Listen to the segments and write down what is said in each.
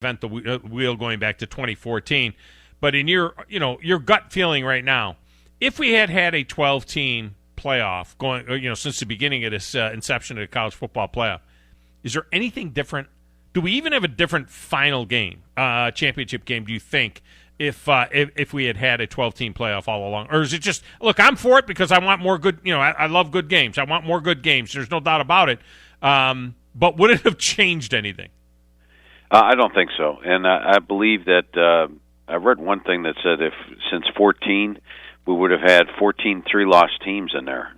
invent the wheel going back to 2014. But in your gut feeling right now, if we had a 12-team playoff going, since the beginning of this inception of the college football playoff, is there anything different? Do we even have a different final game, championship game? Do you think if we had a 12-team playoff all along, or is it just look? I'm for it because I want more good. I love good games. I want more good games. There's no doubt about it. But would it have changed anything? I don't think so, and I believe that I read one thing that said if since 14 we would have had 14 three-loss teams in there.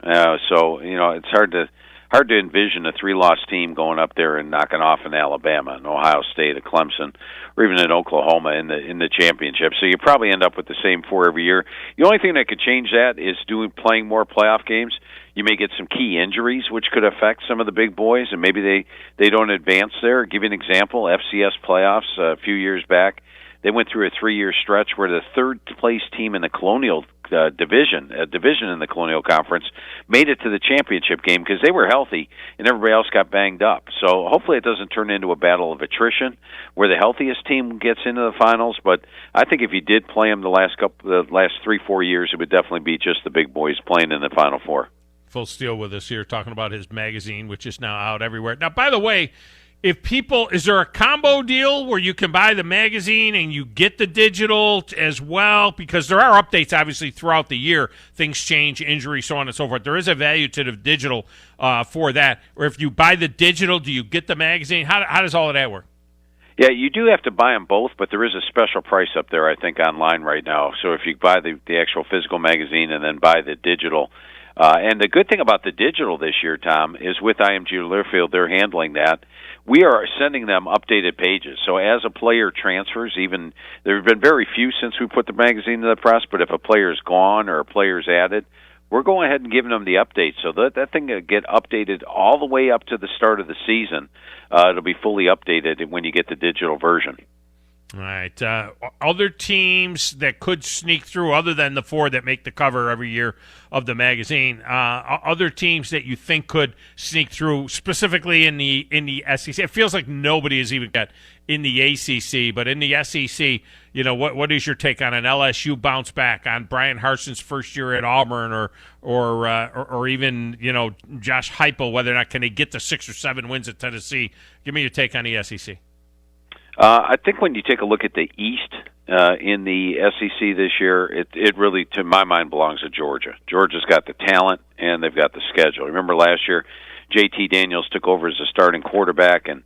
So it's hard to envision a three-loss team going up there and knocking off an Alabama, an Ohio State, a Clemson, or even an Oklahoma in the championship. So you probably end up with the same four every year. The only thing that could change that is playing more playoff games. You may get some key injuries, which could affect some of the big boys, and maybe they don't advance there. I'll give you an example, FCS playoffs a few years back. They went through a 3-year stretch where the third-place team in the Colonial division in the Colonial Conference, made it to the championship game because they were healthy and everybody else got banged up. So hopefully it doesn't turn into a battle of attrition where the healthiest team gets into the finals. But I think if you did play them the last 3-4 years, it would definitely be just the big boys playing in the Final Four. Full Steele with us here talking about his magazine, which is now out everywhere. Now, by the way, is there a combo deal where you can buy the magazine and you get the digital as well? Because there are updates, obviously, throughout the year. Things change, injury, so on and so forth. There is a value to the digital for that. Or if you buy the digital, do you get the magazine? How does all of that work? Yeah, you do have to buy them both, but there is a special price up there, I think, online right now. So if you buy the actual physical magazine and then buy the digital, and the good thing about the digital this year, Tom, is with IMG Learfield, they're handling that. We are sending them updated pages. So as a player transfers, even there have been very few since we put the magazine in the press, but if a player's gone or a player's added, we're going ahead and giving them the update. So that thing will get updated all the way up to the start of the season. It'll be fully updated when you get the digital version. All right. Other teams that could sneak through, other than the 4 that make the cover every year of the magazine, other teams that you think could sneak through, specifically in the SEC. It feels like nobody has even got in the ACC, but in the SEC, what is your take on an LSU bounce back, on Brian Harson's first year at Auburn, or even Josh Heupel, whether or not can they get to 6 or 7 wins at Tennessee? Give me your take on the SEC. I think when you take a look at the East in the SEC this year, it really, to my mind, belongs to Georgia. Georgia's got the talent, and they've got the schedule. Remember last year, J.T. Daniels took over as a starting quarterback, and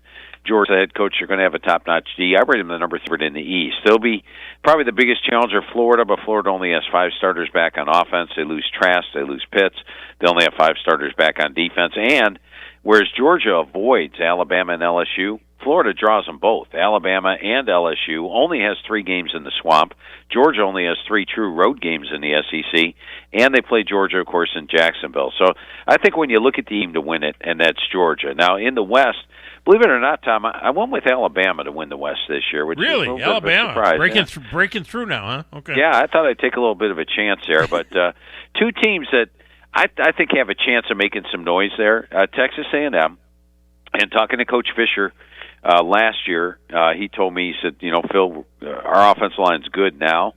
Georgia, the head coach, are going to have a top-notch D. I rate him the number 3 in the East. They'll be probably the biggest challenger, Florida, but Florida only has 5 starters back on offense. They lose Trask, they lose Pitts. They only have 5 starters back on defense. And whereas Georgia avoids Alabama and LSU, Florida draws them both. Alabama and LSU only has 3 games in the Swamp. Georgia only has 3 true road games in the SEC, and they play Georgia, of course, in Jacksonville. So I think when you look at the team to win it, and that's Georgia. Now, in the West, believe it or not, Tom, I went with Alabama to win the West this year. Which really? is a Alabama? surprise. Breaking through now, huh? Okay. Yeah, I thought I'd take a little bit of a chance there. But 2 teams that I think have a chance of making some noise there, Texas A&M, and talking to Coach Fisher, last year, he told me, he said, Phil, our offensive line's good now,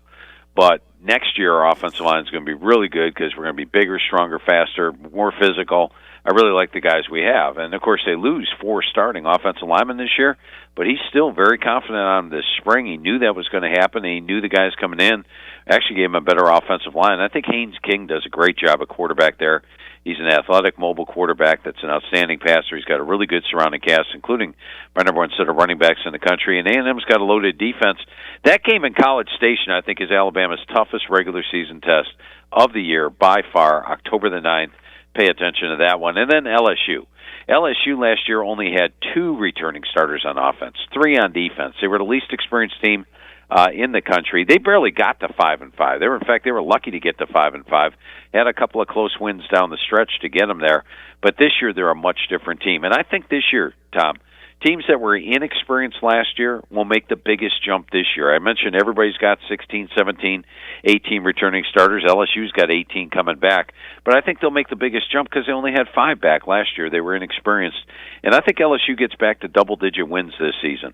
but next year our offensive line is going to be really good because we're going to be bigger, stronger, faster, more physical. I really like the guys we have. And, of course, they lose 4 starting offensive linemen this year, but he's still very confident on this spring. He knew that was going to happen, and he knew the guys coming in actually gave him a better offensive line. I think Haynes King does a great job at quarterback there. He's an athletic, mobile quarterback that's an outstanding passer. He's got a really good surrounding cast, including my number 1 set of running backs in the country. And A&M's got a loaded defense. That game in College Station, I think, is Alabama's toughest regular season test of the year by far, October the 9th. Pay attention to that one. And then LSU. LSU last year only had 2 returning starters on offense, 3 on defense. They were the least experienced team in the country. They barely got to 5-5. They were lucky to get to 5-5. Had a couple of close wins down the stretch to get them there. But this year they're a much different team. And I think this year, Tom, teams that were inexperienced last year will make the biggest jump this year. I mentioned everybody's got 16, 17, 18 returning starters. LSU's got 18 coming back. But I think they'll make the biggest jump because they only had 5 back last year. They were inexperienced. And I think LSU gets back to double-digit wins this season.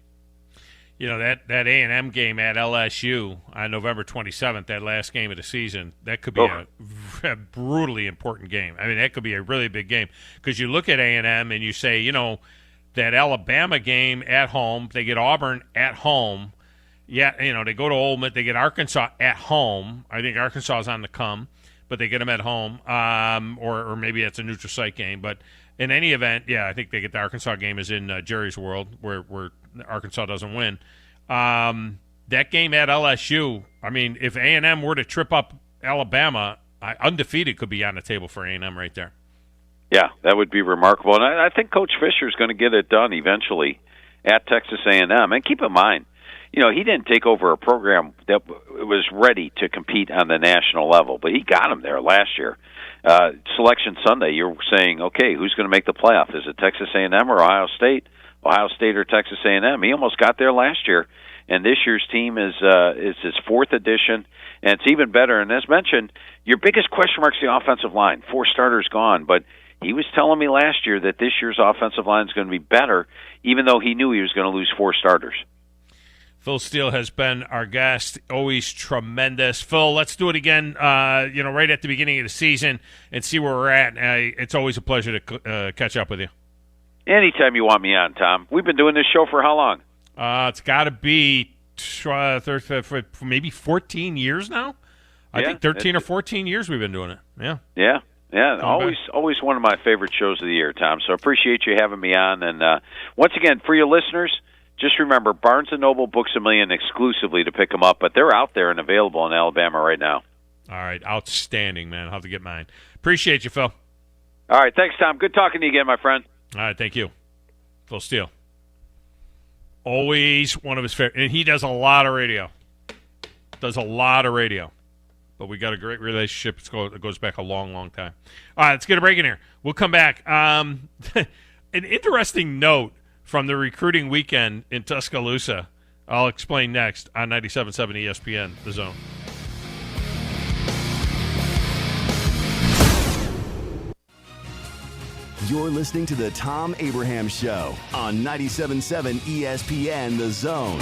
that A&M game at LSU on November 27th, that last game of the season, that could be a brutally important game. I mean, that could be a really big game because you look at A&M and you say, that Alabama game at home, they get Auburn at home. Yeah, they go to Ole Miss, they get Arkansas at home. I think Arkansas is on the come, but they get them at home, or maybe it's a neutral site game. But in any event, I think they get the Arkansas game is in Jerry's world where Arkansas doesn't win. That game at LSU, I mean, if A&M were to trip up Alabama, undefeated could be on the table for A&M right there. Yeah, that would be remarkable. And I think Coach Fisher is going to get it done eventually at Texas A&M. And keep in mind, he didn't take over a program that was ready to compete on the national level, but he got them there last year. Selection Sunday, you're saying, okay, who's going to make the playoff? Is it Texas A&M or Ohio State? Ohio State or Texas A&M? He almost got there last year, and this year's team is his fourth edition, and it's even better. And as mentioned, your biggest question mark is the offensive line. 4 starters gone, but he was telling me last year that this year's offensive line is going to be better, even though he knew he was going to lose 4 starters. Phil Steele has been our guest. Always tremendous. Phil, let's do it again, right at the beginning of the season and see where we're at. It's always a pleasure to catch up with you. Anytime you want me on, Tom. We've been doing this show for how long? It's got to be for maybe 14 years now. I think 13 or 14 years we've been doing it. Yeah. Always one of my favorite shows of the year, Tom. So appreciate you having me on. And once again, for your listeners, just remember, Barnes & Noble books $1 million exclusively to pick them up, but they're out there and available in Alabama right now. All right, outstanding, man. I'll have to get mine. Appreciate you, Phil. All right, thanks, Tom. Good talking to you again, my friend. All right, thank you. Phil Steele. Always one of his favorite. And he does a lot of radio. But we got a great relationship. It goes back a long, long time. All right, let's get a break in here. We'll come back. An interesting note from the recruiting weekend in Tuscaloosa. I'll explain next on 97.7 ESPN, The Zone. You're listening to the Thom Abraham Show on 97.7 ESPN, The Zone.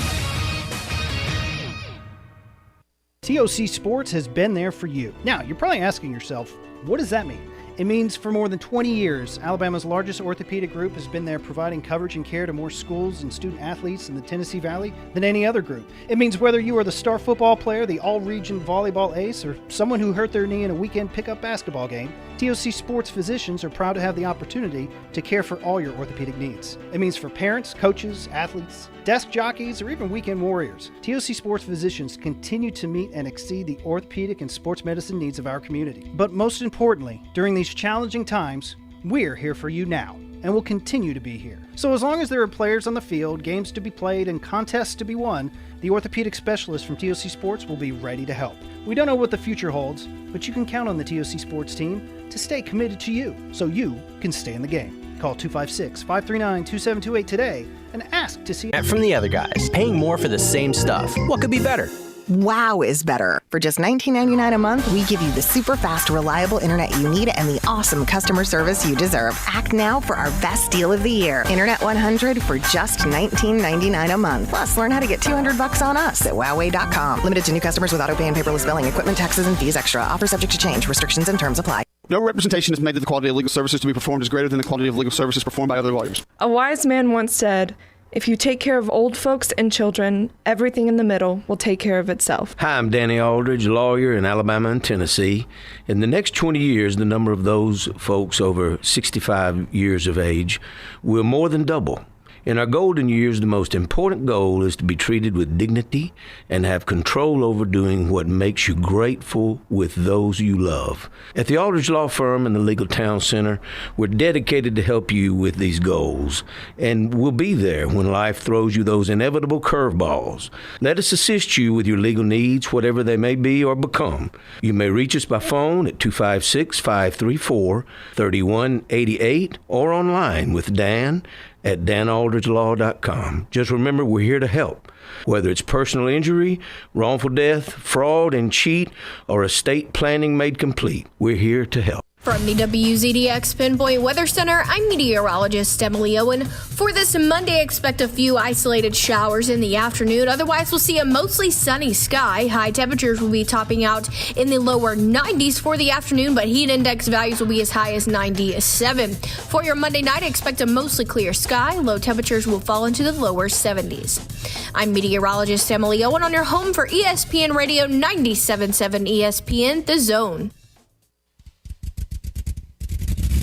TOC Sports has been there for you. Now, you're probably asking yourself, what does that mean? It means for more than 20 years, Alabama's largest orthopedic group has been there providing coverage and care to more schools and student athletes in the Tennessee Valley than any other group. It means whether you are the star football player, the all-region volleyball ace, or someone who hurt their knee in a weekend pickup basketball game, TOC Sports physicians are proud to have the opportunity to care for all your orthopedic needs. It means for parents, coaches, athletes, desk jockeys, or even weekend warriors, TOC Sports physicians continue to meet and exceed the orthopedic and sports medicine needs of our community. But most importantly, during these challenging times, we're here for you now, and will continue to be here. So as long as there are players on the field, games to be played, and contests to be won, the orthopedic specialists from TOC Sports will be ready to help. We don't know what the future holds, but you can count on the TOC Sports team to stay committed to you, so you can stay in the game. Call 256-539-2728 today and ask to see... From the other guys, paying more for the same stuff. What could be better? Wow is better. For just $19.99 a month, we give you the super fast, reliable internet you need and the awesome customer service you deserve. Act now for our best deal of the year. Internet 100 for just $19.99 a month. Plus, learn how to get $200 on us at Huawei.com. Limited to new customers with auto pay and paperless billing. Equipment, taxes, and fees extra. Offer subject to change. Restrictions and terms apply. No representation is made that the quality of legal services to be performed is greater than the quality of legal services performed by other lawyers. A wise man once said, if you take care of old folks and children, everything in the middle will take care of itself. Hi, I'm Danny Aldridge, lawyer in Alabama and Tennessee. In the next 20 years, the number of those folks over 65 years of age will more than double. In our golden years, the most important goal is to be treated with dignity and have control over doing what makes you grateful with those you love. At the Aldridge Law Firm and the Legal Town Center, we're dedicated to help you with these goals, and we'll be there when life throws you those inevitable curveballs. Let us assist you with your legal needs, whatever they may be or become. You may reach us by phone at 256-534-3188 or online with Dan at danaldridgelaw.com. Just remember, we're here to help. Whether it's personal injury, wrongful death, fraud and cheat, or estate planning made complete, we're here to help. From the WZDX Pinpoint Weather Center, I'm meteorologist Emily Owen. For this Monday, expect a few isolated showers in the afternoon. Otherwise, we'll see a mostly sunny sky. High temperatures will be topping out in the lower 90s for the afternoon, but heat index values will be as high as 97. For your Monday night, expect a mostly clear sky. Low temperatures will fall into the lower 70s. I'm meteorologist Emily Owen on your home for ESPN Radio 97.7 ESPN, The Zone.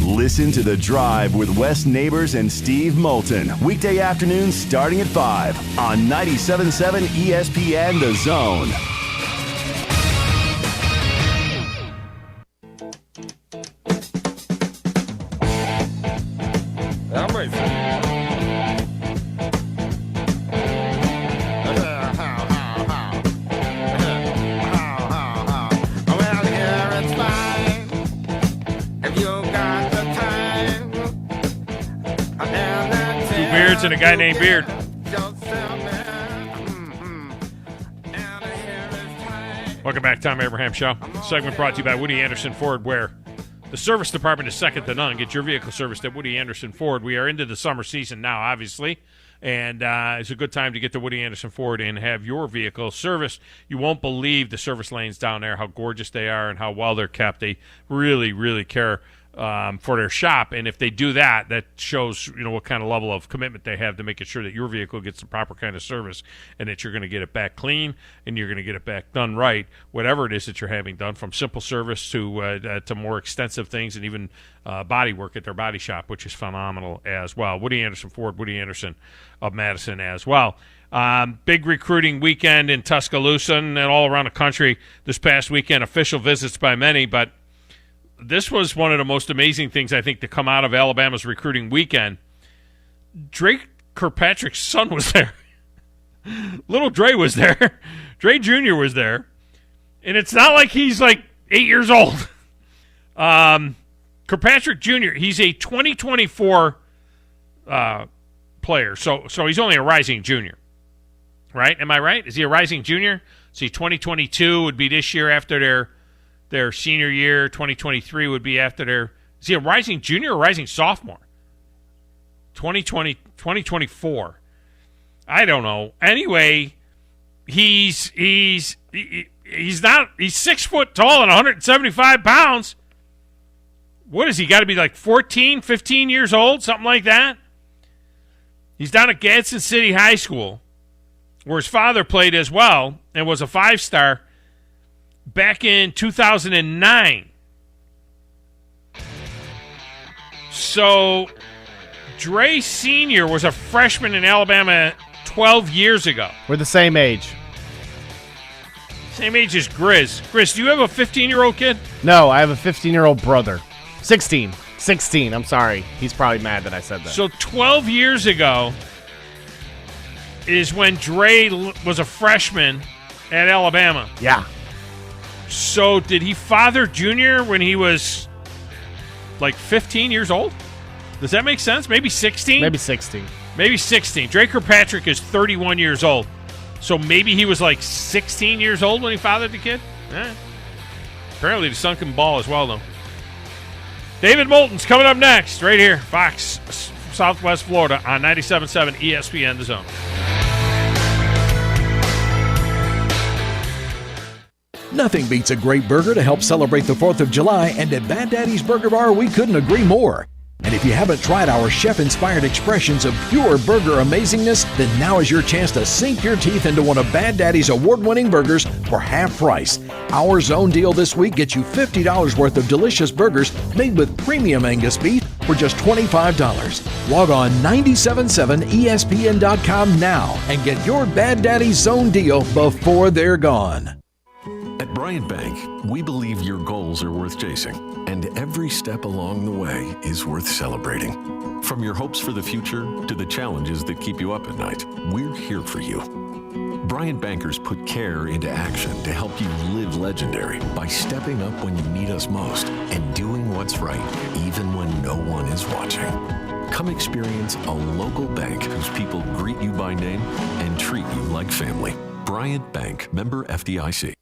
Listen to The Drive with Wes Neighbors and Steve Moulton. Weekday afternoons starting at 5 on 97.7 ESPN The Zone. And a guy named Beard. Welcome back, Thom Abraham Show. Segment brought to you by Woody Anderson Ford, where the service department is second to none. Get your vehicle serviced at Woody Anderson Ford. We are into the summer season now, obviously, and it's a good time to get to Woody Anderson Ford and have your vehicle serviced. You won't believe the service lanes down there, how gorgeous they are and how well they're kept. They really, really care for their shop, and if they do that, that shows what kind of level of commitment they have to making sure that your vehicle gets the proper kind of service and that you're going to get it back clean and you're going to get it back done right, whatever it is that you're having done, from simple service to more extensive things, and even body work at their body shop, which is phenomenal as well. Woody Anderson Ford, Woody Anderson of Madison as well. Big recruiting weekend in Tuscaloosa and all around the country this past weekend. Official visits by many, but this was one of the most amazing things, I think, to come out of Alabama's recruiting weekend. Drake Kirkpatrick's son was there. Little Dre was there. Dre Jr. was there. And it's not like he's like 8 years old. Kirkpatrick Jr., he's a 2024 player. So he's only a rising junior. Right? Am I right? Is he a rising junior? So 2022 would be this year after their senior year. 2023 would be after their... Is he a rising junior or rising sophomore? 2024. I don't know. Anyway, he's 6 foot tall and 175 pounds. What is he got to be, like 14, 15 years old, something like that? He's down at Gadsden City High School, where his father played as well and was a 5-star back in 2009. So Dre Sr. was a freshman in Alabama 12 years ago. We're the same age. Same age as Grizz. Grizz, do you have a 15-year-old kid? No, I have a 15-year-old brother. 16, I'm sorry. He's probably mad that I said that. So 12 years ago is when Dre was a freshman at Alabama. Yeah. So did he father Junior when he was like 15 years old? Does that make sense? Maybe 16? Maybe 16. Maybe 16. Drake Kirkpatrick is 31 years old. So maybe he was like 16 years old when he fathered the kid? Apparently the son can ball as well, though. David Moulton's coming up next, right here, Fox, Southwest Florida, on 97.7 ESPN The Zone. Nothing beats a great burger to help celebrate the 4th of July, and at Bad Daddy's Burger Bar, we couldn't agree more. And if you haven't tried our chef-inspired expressions of pure burger amazingness, then now is your chance to sink your teeth into one of Bad Daddy's award-winning burgers for half price. Our Zone deal this week gets you $50 worth of delicious burgers made with premium Angus beef for just $25. Log on 977ESPN.com now and get your Bad Daddy's Zone deal before they're gone. At Bryant Bank, we believe your goals are worth chasing, and every step along the way is worth celebrating. From your hopes for the future to the challenges that keep you up at night, we're here for you. Bryant Bankers put care into action to help you live legendary by stepping up when you need us most and doing what's right, even when no one is watching. Come experience a local bank whose people greet you by name and treat you like family. Bryant Bank, member FDIC.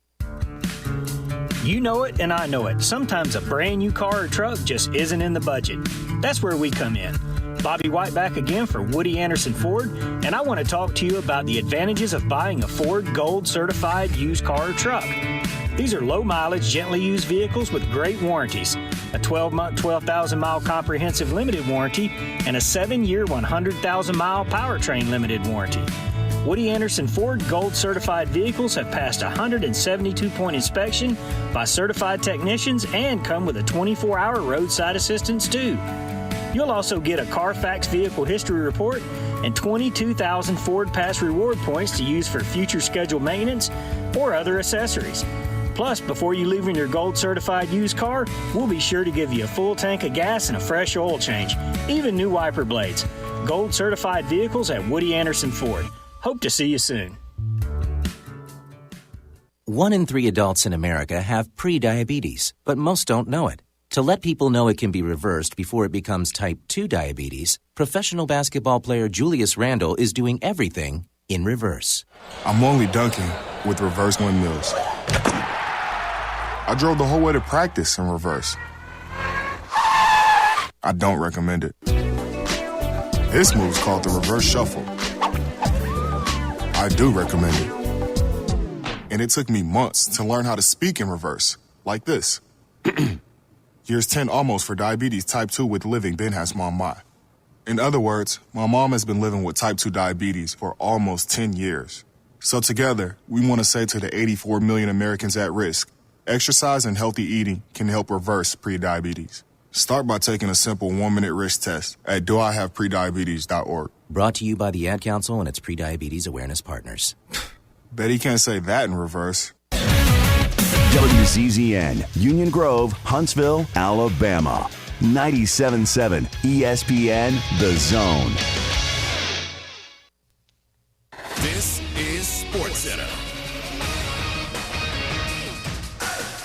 You know it and I know it. Sometimes a brand new car or truck just isn't in the budget. That's where we come in. Bobby White back again for Woody Anderson Ford, and I want to talk to you about the advantages of buying a Ford Gold certified used car or truck. These are low-mileage, gently used vehicles with great warranties, a 12-month, 12,000-mile comprehensive limited warranty, and a 7-year, 100,000-mile powertrain limited warranty. Woody Anderson Ford Gold certified vehicles have passed a 172-point inspection by certified technicians and come with a 24-hour roadside assistance too. You'll also get a Carfax vehicle history report and 22,000 Ford Pass reward points to use for future scheduled maintenance or other accessories. Plus, before you leave in your Gold certified used car, we'll be sure to give you a full tank of gas and a fresh oil change, even new wiper blades. Gold certified vehicles at Woody Anderson Ford. Hope to see you soon. 1 in 3 adults in America have prediabetes, but most don't know it. To let people know it can be reversed before it becomes type 2 diabetes, professional basketball player Julius Randle is doing everything in reverse. I'm only dunking with reverse windmills. I drove the whole way to practice in reverse. I don't recommend it. This move's called the reverse shuffle. I do recommend it. And it took me months to learn how to speak in reverse, like this. Years 10 almost for diabetes type 2 with living Ben has mom my. In other words, my mom has been living with type 2 diabetes for almost 10 years. So together, we want to say to the 84 million Americans at risk, exercise and healthy eating can help reverse prediabetes. Start by taking a simple 1-minute risk test at doihaveprediabetes.org. Brought to you by the Ad Council and its prediabetes awareness partners. Bet he can't say that in reverse. WZZN, Union Grove, Huntsville, Alabama. 97.7 ESPN, The Zone. This is SportsCenter.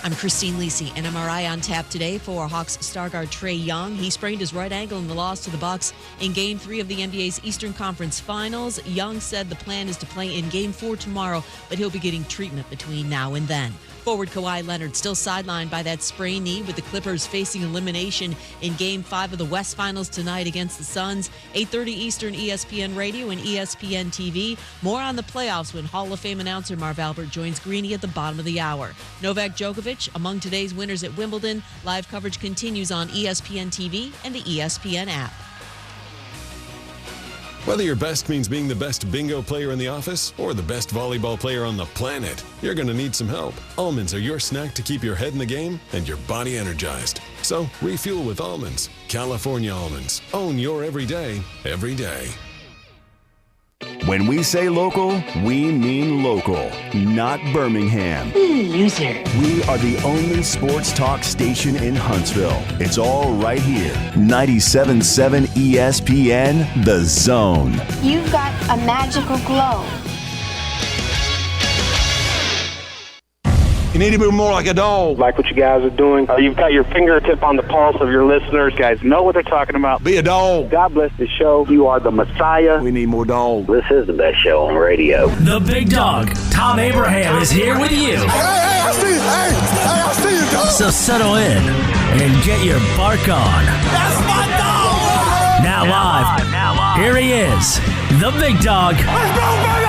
I'm Christine Lisi. An MRI on tap today for Hawks star guard Trae Young. He sprained his right ankle in the loss to the Bucks in Game 3 of the NBA's Eastern Conference Finals. Young said the plan is to play in Game 4 tomorrow, but he'll be getting treatment between now and then. Forward Kawhi Leonard still sidelined by that sprained knee, with the Clippers facing elimination in Game 5 of the West Finals tonight against the Suns. 8:30 Eastern, ESPN Radio and ESPN TV. More on the playoffs when Hall of Fame announcer Marv Albert joins Greeny at the bottom of the hour. Novak Djokovic among today's winners at Wimbledon. Live coverage continues on ESPN TV and the ESPN app. Whether your best means being the best bingo player in the office or the best volleyball player on the planet, you're going to need some help. Almonds are your snack to keep your head in the game and your body energized. So refuel with almonds. California almonds. Own your everyday, every day. When we say local, we mean local, not Birmingham. Loser. We are the only sports talk station in Huntsville. It's all right here. 97.7 ESPN, The Zone. You've got a magical glow. You need to be more like a dog. Like what you guys are doing. You've got your fingertip on the pulse of your listeners. You guys know what they're talking about. Be a dog. God bless the show. You are the Messiah. We need more dogs. This is the best show on radio. The big dog, Thom Abraham, is here with you. Hey, I see you. I see you, dog. So settle in and get your bark on. That's my dog. Now live. Here he is, the big dog. Let's go, baby!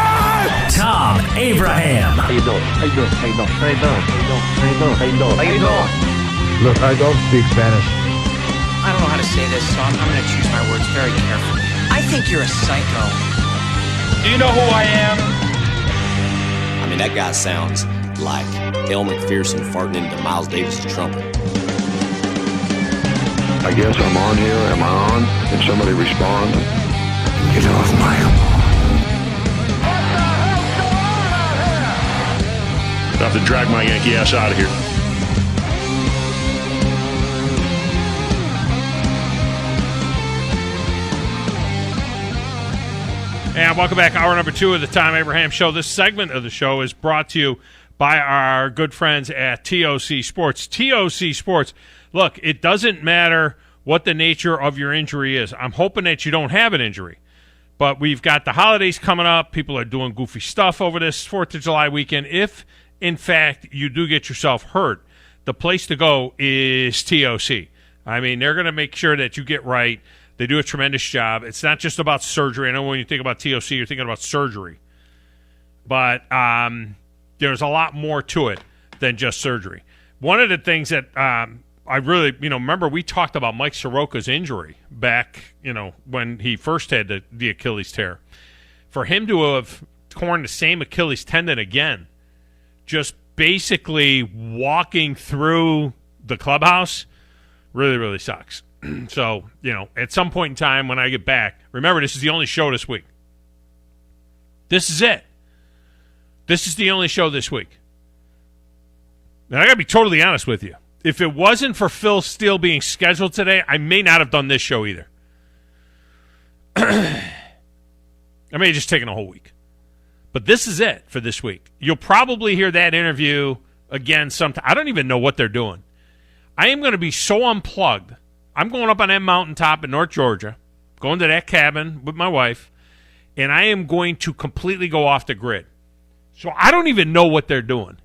Thom Abraham. How you doing? How you doing? How you doing? How you doing? How you doing? How you doing? How you doing? Look, I don't speak Spanish. I don't know how to say this, so I'm going to choose my words very carefully. I think you're a psycho. Do you know who I am? I mean, that guy sounds like Elle McPherson farting into Miles Davis' trumpet. I guess I'm on here. Am I on? Can somebody respond? Get off my I have to drag my Yankee ass out of here. And welcome back. Hour number 2 of the Thom Abraham Show. This segment of the show is brought to you by our good friends at TOC Sports. TOC Sports. Look, it doesn't matter what the nature of your injury is. I'm hoping that you don't have an injury. But we've got the holidays coming up. People are doing goofy stuff over this 4th of July weekend. If in fact you do get yourself hurt, the place to go is TOC. I mean, they're going to make sure that you get right. They do a tremendous job. It's not just about surgery. I know when you think about TOC, you're thinking about surgery. But there's a lot more to it than just surgery. One of the things that I really, remember we talked about Mike Soroka's injury back, when he first had the Achilles tear. For him to have torn the same Achilles tendon again, just basically walking through the clubhouse, really, really sucks. So, at some point in time when I get back, remember, this is the only show this week. This is it. This is the only show this week. Now, I got to be totally honest with you. If it wasn't for Phil Steele being scheduled today, I may not have done this show either. I may have just taken a whole week. But this is it for this week. You'll probably hear that interview again sometime. I don't even know what they're doing. I am going to be so unplugged. I'm going up on that mountaintop in North Georgia, going to that cabin with my wife, and I am going to completely go off the grid. So I don't even know what they're doing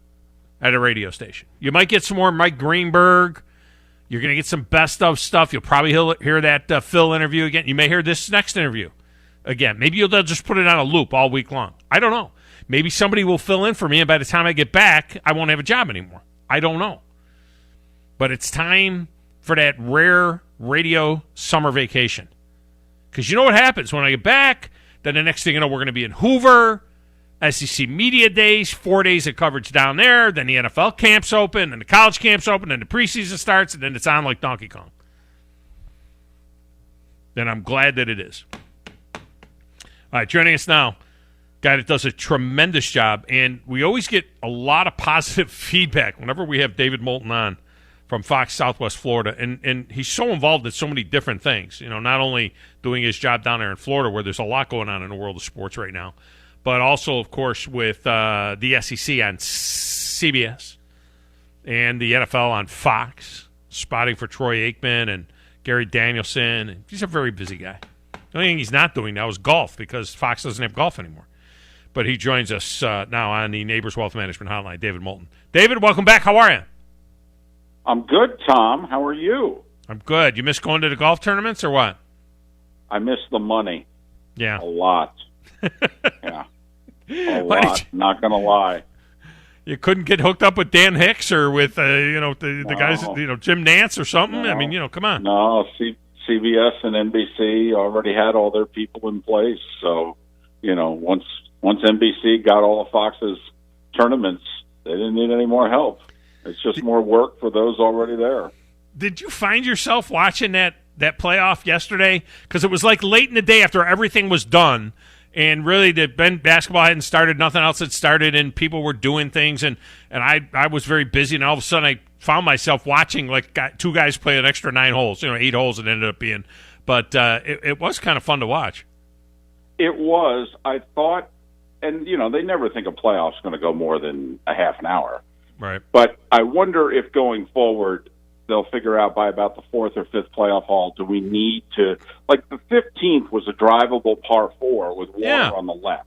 at a radio station. You might get some more Mike Greenberg. You're going to get some best of stuff. You'll probably hear that Phil interview again. You may hear this next interview again. Maybe they'll just put it on a loop all week long. I don't know. Maybe somebody will fill in for me, and by the time I get back, I won't have a job anymore. I don't know. But it's time for that rare radio summer vacation. Because you know what happens when I get back? Then the next thing you know, we're going to be in Hoover, SEC Media Days, 4 days of coverage down there. Then the NFL camp's open, and the college camp's open, and the preseason starts, and then it's on like Donkey Kong. Then I'm glad that it is. All right, joining us now, guy that does a tremendous job, and we always get a lot of positive feedback whenever we have David Moulton on from Fox Southwest Florida, and he's so involved in so many different things, not only doing his job down there in Florida where there's a lot going on in the world of sports right now, but also, of course, with the SEC on CBS and the NFL on Fox, spotting for Troy Aikman and Gary Danielson. And he's a very busy guy. The only thing he's not doing now is golf because Fox doesn't have golf anymore. But he joins us now on the Neighbors Wealth Management Hotline, David Moulton. David, welcome back. How are you? I'm good, Tom. How are you? I'm good. You miss going to the golf tournaments or what? I miss the money. Yeah. A lot. Yeah. A lot. Not going to lie. You couldn't get hooked up with Dan Hicks or with, the guys, Jim Nance or something? No. I mean, come on. No, CBS and NBC already had all their people in place. So, once NBC got all of Fox's tournaments, they didn't need any more help. It's just more work for those already there. Did you find yourself watching that playoff yesterday? Because it was like late in the day after everything was done, and really the basketball hadn't started, nothing else had started, and people were doing things, and I was very busy, and all of a sudden I found myself watching like two guys play an extra 9 holes, 8 holes it ended up being. But it was kind of fun to watch. It was. I thought, and they never think a playoff's going to go more than a half an hour. Right. But I wonder if going forward they'll figure out by about the 4th or 5th playoff hole, do we need to, like the 15th was a drivable par 4 with water on the left.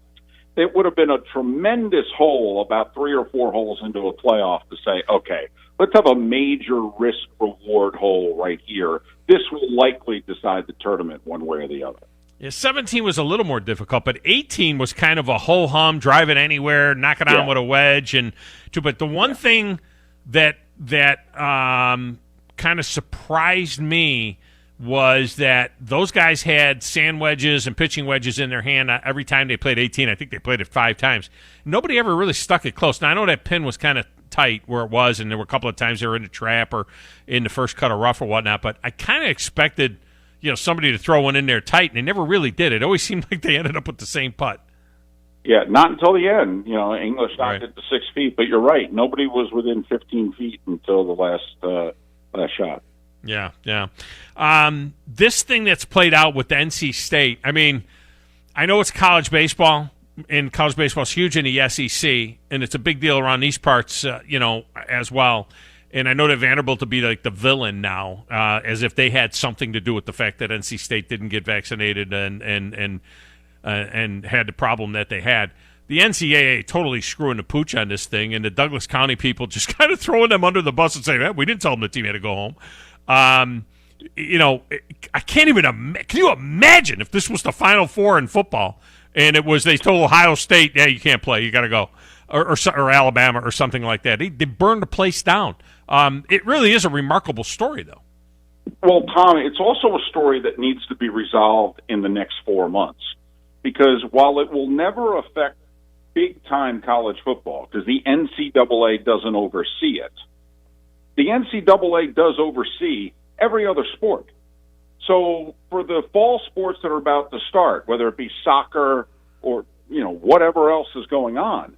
It would have been a tremendous hole about 3 or 4 holes into a playoff to say, okay, let's have a major risk-reward hole right here. This will likely decide the tournament one way or the other. Yeah, 17 was a little more difficult, but 18 was kind of a ho-hum, drive it anywhere, knock it on with a wedge. But the one thing that kind of surprised me was that those guys had sand wedges and pitching wedges in their hand every time they played 18. I think they played it 5 times. Nobody ever really stuck it close. Now, I know that pin was kind of tight where it was, and there were a couple of times they were in the trap or in the first cut of rough or whatnot, but I kind of expected somebody to throw one in there tight, and they never really did. It always seemed like they ended up with the same putt. Yeah, not until the end. English knocked it to 6 feet, but you're right. Nobody was within 15 feet until the last shot. Yeah. This thing that's played out with the NC State, I mean, I know it's college baseball, and college baseball is huge in the SEC, and it's a big deal around these parts, as well. And I know that Vanderbilt will be like the villain now, as if they had something to do with the fact that NC State didn't get vaccinated and had the problem that they had. the NCAA totally screwing the pooch on this thing, and the Douglas County people just kind of throwing them under the bus and saying, we didn't tell them the team had to go home. I can't even can you imagine if this was the Final Four in football and they told Ohio State, you can't play, you got to go, or Alabama or something like that. They burned the place down. It really is a remarkable story, though. Well, Tom, it's also a story that needs to be resolved in the next 4 months, because while it will never affect big-time college football, because the NCAA doesn't oversee it, the NCAA does oversee every other sport. So for the fall sports that are about to start, whether it be soccer or, whatever else is going on,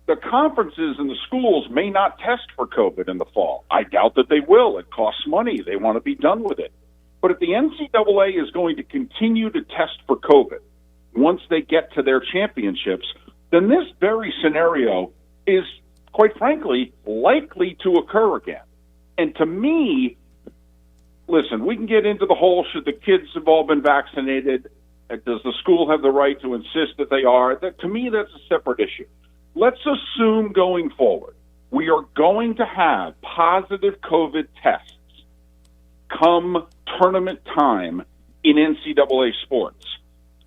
the conferences and the schools may not test for COVID in the fall. I doubt that they will. It costs money. They want to be done with it. But if the NCAA is going to continue to test for COVID once they get to their championships, then this very scenario is, quite frankly, likely to occur again. And to me, listen, we can get into the whole, should the kids have all been vaccinated? Does the school have the right to insist that they are? To me, that's a separate issue. Let's assume going forward, we are going to have positive COVID tests come tournament time in NCAA sports.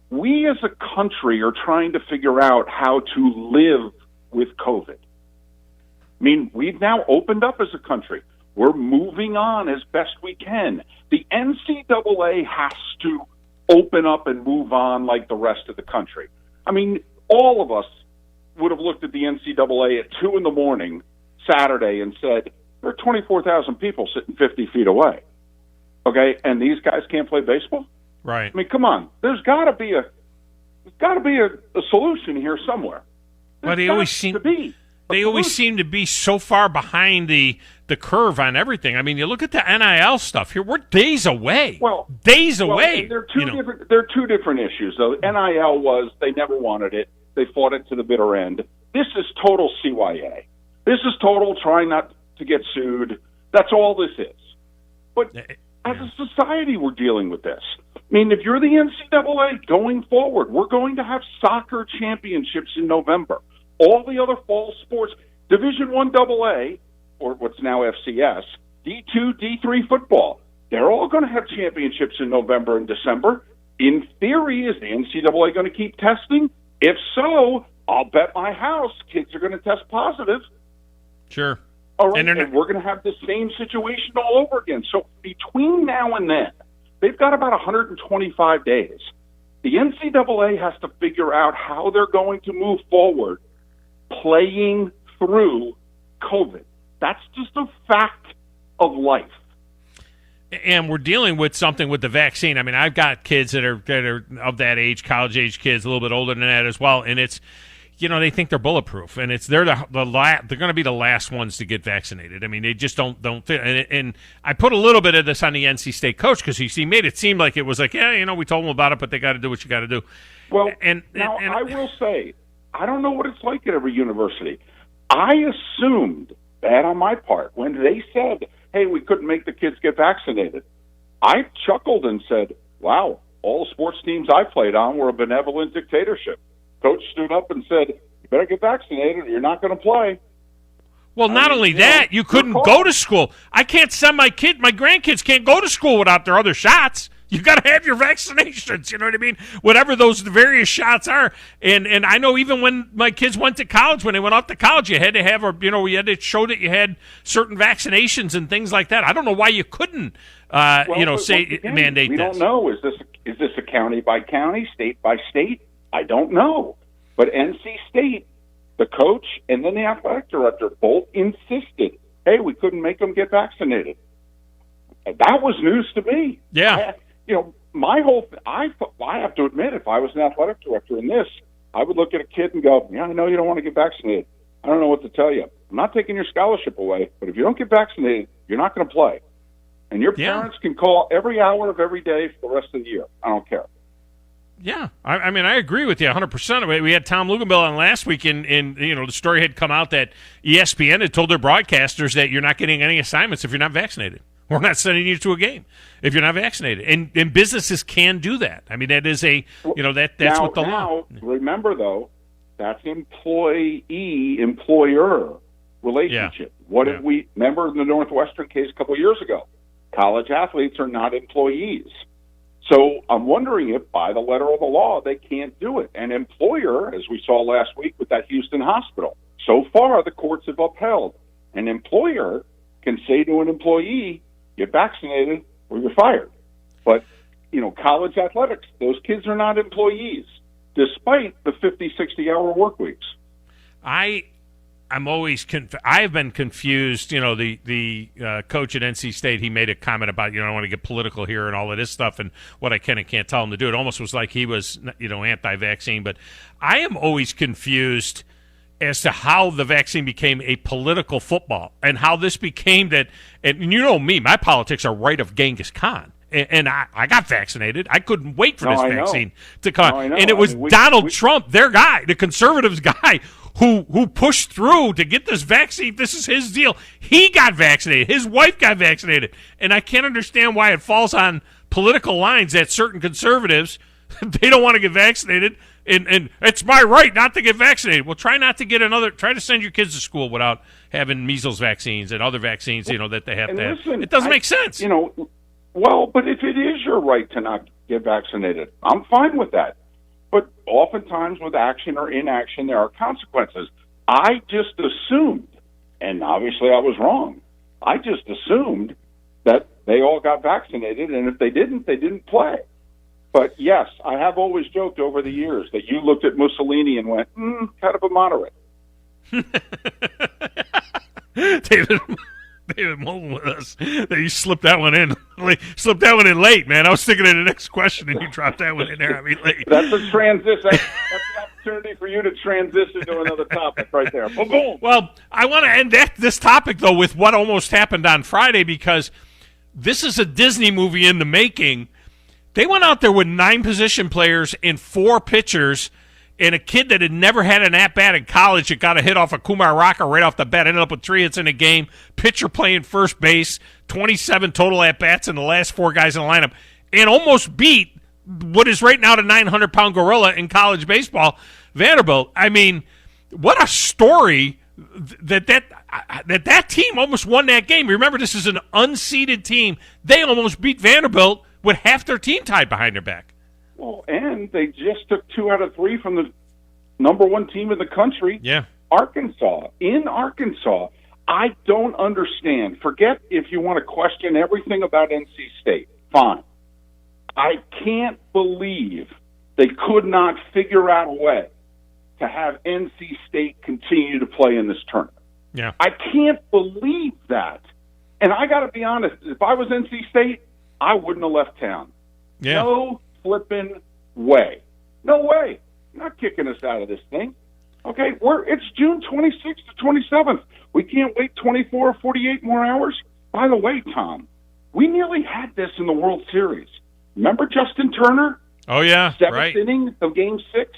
We as a country are trying to figure out how to live with COVID. I mean, we've now opened up as a country. We're moving on as best we can. The NCAA has to open up and move on like the rest of the country. I mean, all of us would have looked at the NCAA at 2 a.m. Saturday and said, there are 24,000 people sitting 50 feet away. Okay, and these guys can't play baseball? Right. I mean, come on. There's got to be a solution here somewhere. Well, they always seem to be so far behind the curve on everything. I mean, you look at the NIL stuff here. We're days away. Days away. There are two different issues, though. NIL was they never wanted it. They fought it to the bitter end. This is total CYA. This is total trying not to get sued. That's all this is. But as a society, we're dealing with this. I mean, if you're the NCAA going forward, we're going to have soccer championships in November. All the other fall sports, Division I AA, or what's now FCS, D2, D3 football, they're all going to have championships in November and December. In theory, is the NCAA going to keep testing? If so, I'll bet my house kids are going to test positive. Sure. All right, and we're going to have the same situation all over again. So between now and then, they've got about 125 days. The NCAA has to figure out how they're going to move forward playing through COVID. That's just a fact of life. And we're dealing with something with the vaccine. I mean, I've got kids that are of that age, college-age kids, a little bit older than that as well, and it's, they think they're bulletproof, and they're going to be the last ones to get vaccinated. I mean, they just don't fit. And I put a little bit of this on the NC State coach because he made it seem like it was like, we told them about it, but they got to do what you got to do. Well, I will say, I don't know what it's like at every university. I assumed, bad on my part, when they said, hey, we couldn't make the kids get vaccinated, I chuckled and said, wow, all the sports teams I played on were a benevolent dictatorship. Coach stood up and said, you better get vaccinated or you're not going to play. Well, not only that, you couldn't go to school. I can't send my grandkids can't go to school without their other shots. You got to have your vaccinations, you know what I mean? Whatever those various shots are. And I know even when my kids went to college, when they went off to college, you had to have, you had to show that you had certain vaccinations and things like that. I don't know why you couldn't, mandate we this. Don't know. Is this a county by county, state by state? I don't know. But NC State, the coach and then the athletic director both insisted, hey, we couldn't make them get vaccinated. That was news to me. Yeah. My whole I have to admit, if I was an athletic director in this, I would look at a kid and go, yeah, I know you don't want to get vaccinated. I don't know what to tell you. I'm not taking your scholarship away, but if you don't get vaccinated, you're not going to play. And your parents can call every hour of every day for the rest of the year. I don't care. Yeah, I mean, I agree with you 100%. We had Tom Luginbill on last week, and the story had come out that ESPN had told their broadcasters that you're not getting any assignments if you're not vaccinated. We're not sending you to a game if you're not vaccinated. And businesses can do that. I mean, that is that's what the law. Remember, though, That's employee-employer relationship. What if we remember in the Northwestern case a couple of years ago? College athletes are not employees. So I'm wondering if by the letter of the law they can't do it. An employer, as we saw last week with that Houston hospital, so far the courts have upheld. An employer can say to an employee, get vaccinated or you're fired. But, college athletics, those kids are not employees, despite the 50, 60-hour work weeks. I'm always I have been confused. The coach at NC State, he made a comment about, I want to get political here and all of this stuff and what I can and can't tell him to do. It almost was like he was, anti-vaccine. But I am always confused as to how the vaccine became a political football and how this became that. And me, my politics are right of Genghis Khan. And I got vaccinated. I couldn't wait for this vaccine to come. And it was Donald Trump, their guy, the conservatives guy, who pushed through to get this vaccine. This is his deal. He got vaccinated. His wife got vaccinated. And I can't understand why it falls on political lines that certain conservatives, they don't want to get vaccinated. And it's my right not to get vaccinated. Well, try not to get try to send your kids to school without having measles vaccines and other vaccines, that they have to have. It doesn't make sense. Well, but if it is your right to not get vaccinated, I'm fine with that. But oftentimes with action or inaction, there are consequences. I just assumed, and obviously I was wrong, I just assumed that they all got vaccinated, and if they didn't play. But yes, I have always joked over the years that you looked at Mussolini and went, kind of a moderate. David Moulton with us. You slipped that one in. Slipped that one in late, man. I was thinking of the next question, and you dropped that one in there. Late. That's a transition. That's the opportunity for you to transition to another topic right there. Boom, boom. Well, I want to end this topic, though, with what almost happened on Friday, because this is a Disney movie in the making. They went out there with 9 position players and 4 pitchers, and a kid that had never had an at-bat in college that got a hit off a Kumar Rocker right off the bat, ended up with 3 hits in a game, pitcher playing first base, 27 total at-bats in the last 4 guys in the lineup, and almost beat what is right now the 900-pound gorilla in college baseball, Vanderbilt. What a story that team almost won that game. Remember, this is an unseeded team. They almost beat Vanderbilt with half their team tied behind their back. Well, and they just took 2 out of 3 from the number 1 team in the country, Arkansas. In Arkansas, I don't understand. Forget if you want to question everything about NC State. Fine. I can't believe they could not figure out a way to have NC State continue to play in this tournament. Yeah. I can't believe that. And I got to be honest, if I was NC State, I wouldn't have left town. Yeah. No flipping way. No way. You're not kicking us out of this thing. Okay, it's June 26th to 27th. We can't wait 24 or 48 more hours. By the way, Tom, we nearly had this in the World Series. Remember Justin Turner? Oh, yeah, 7th inning of Game 6,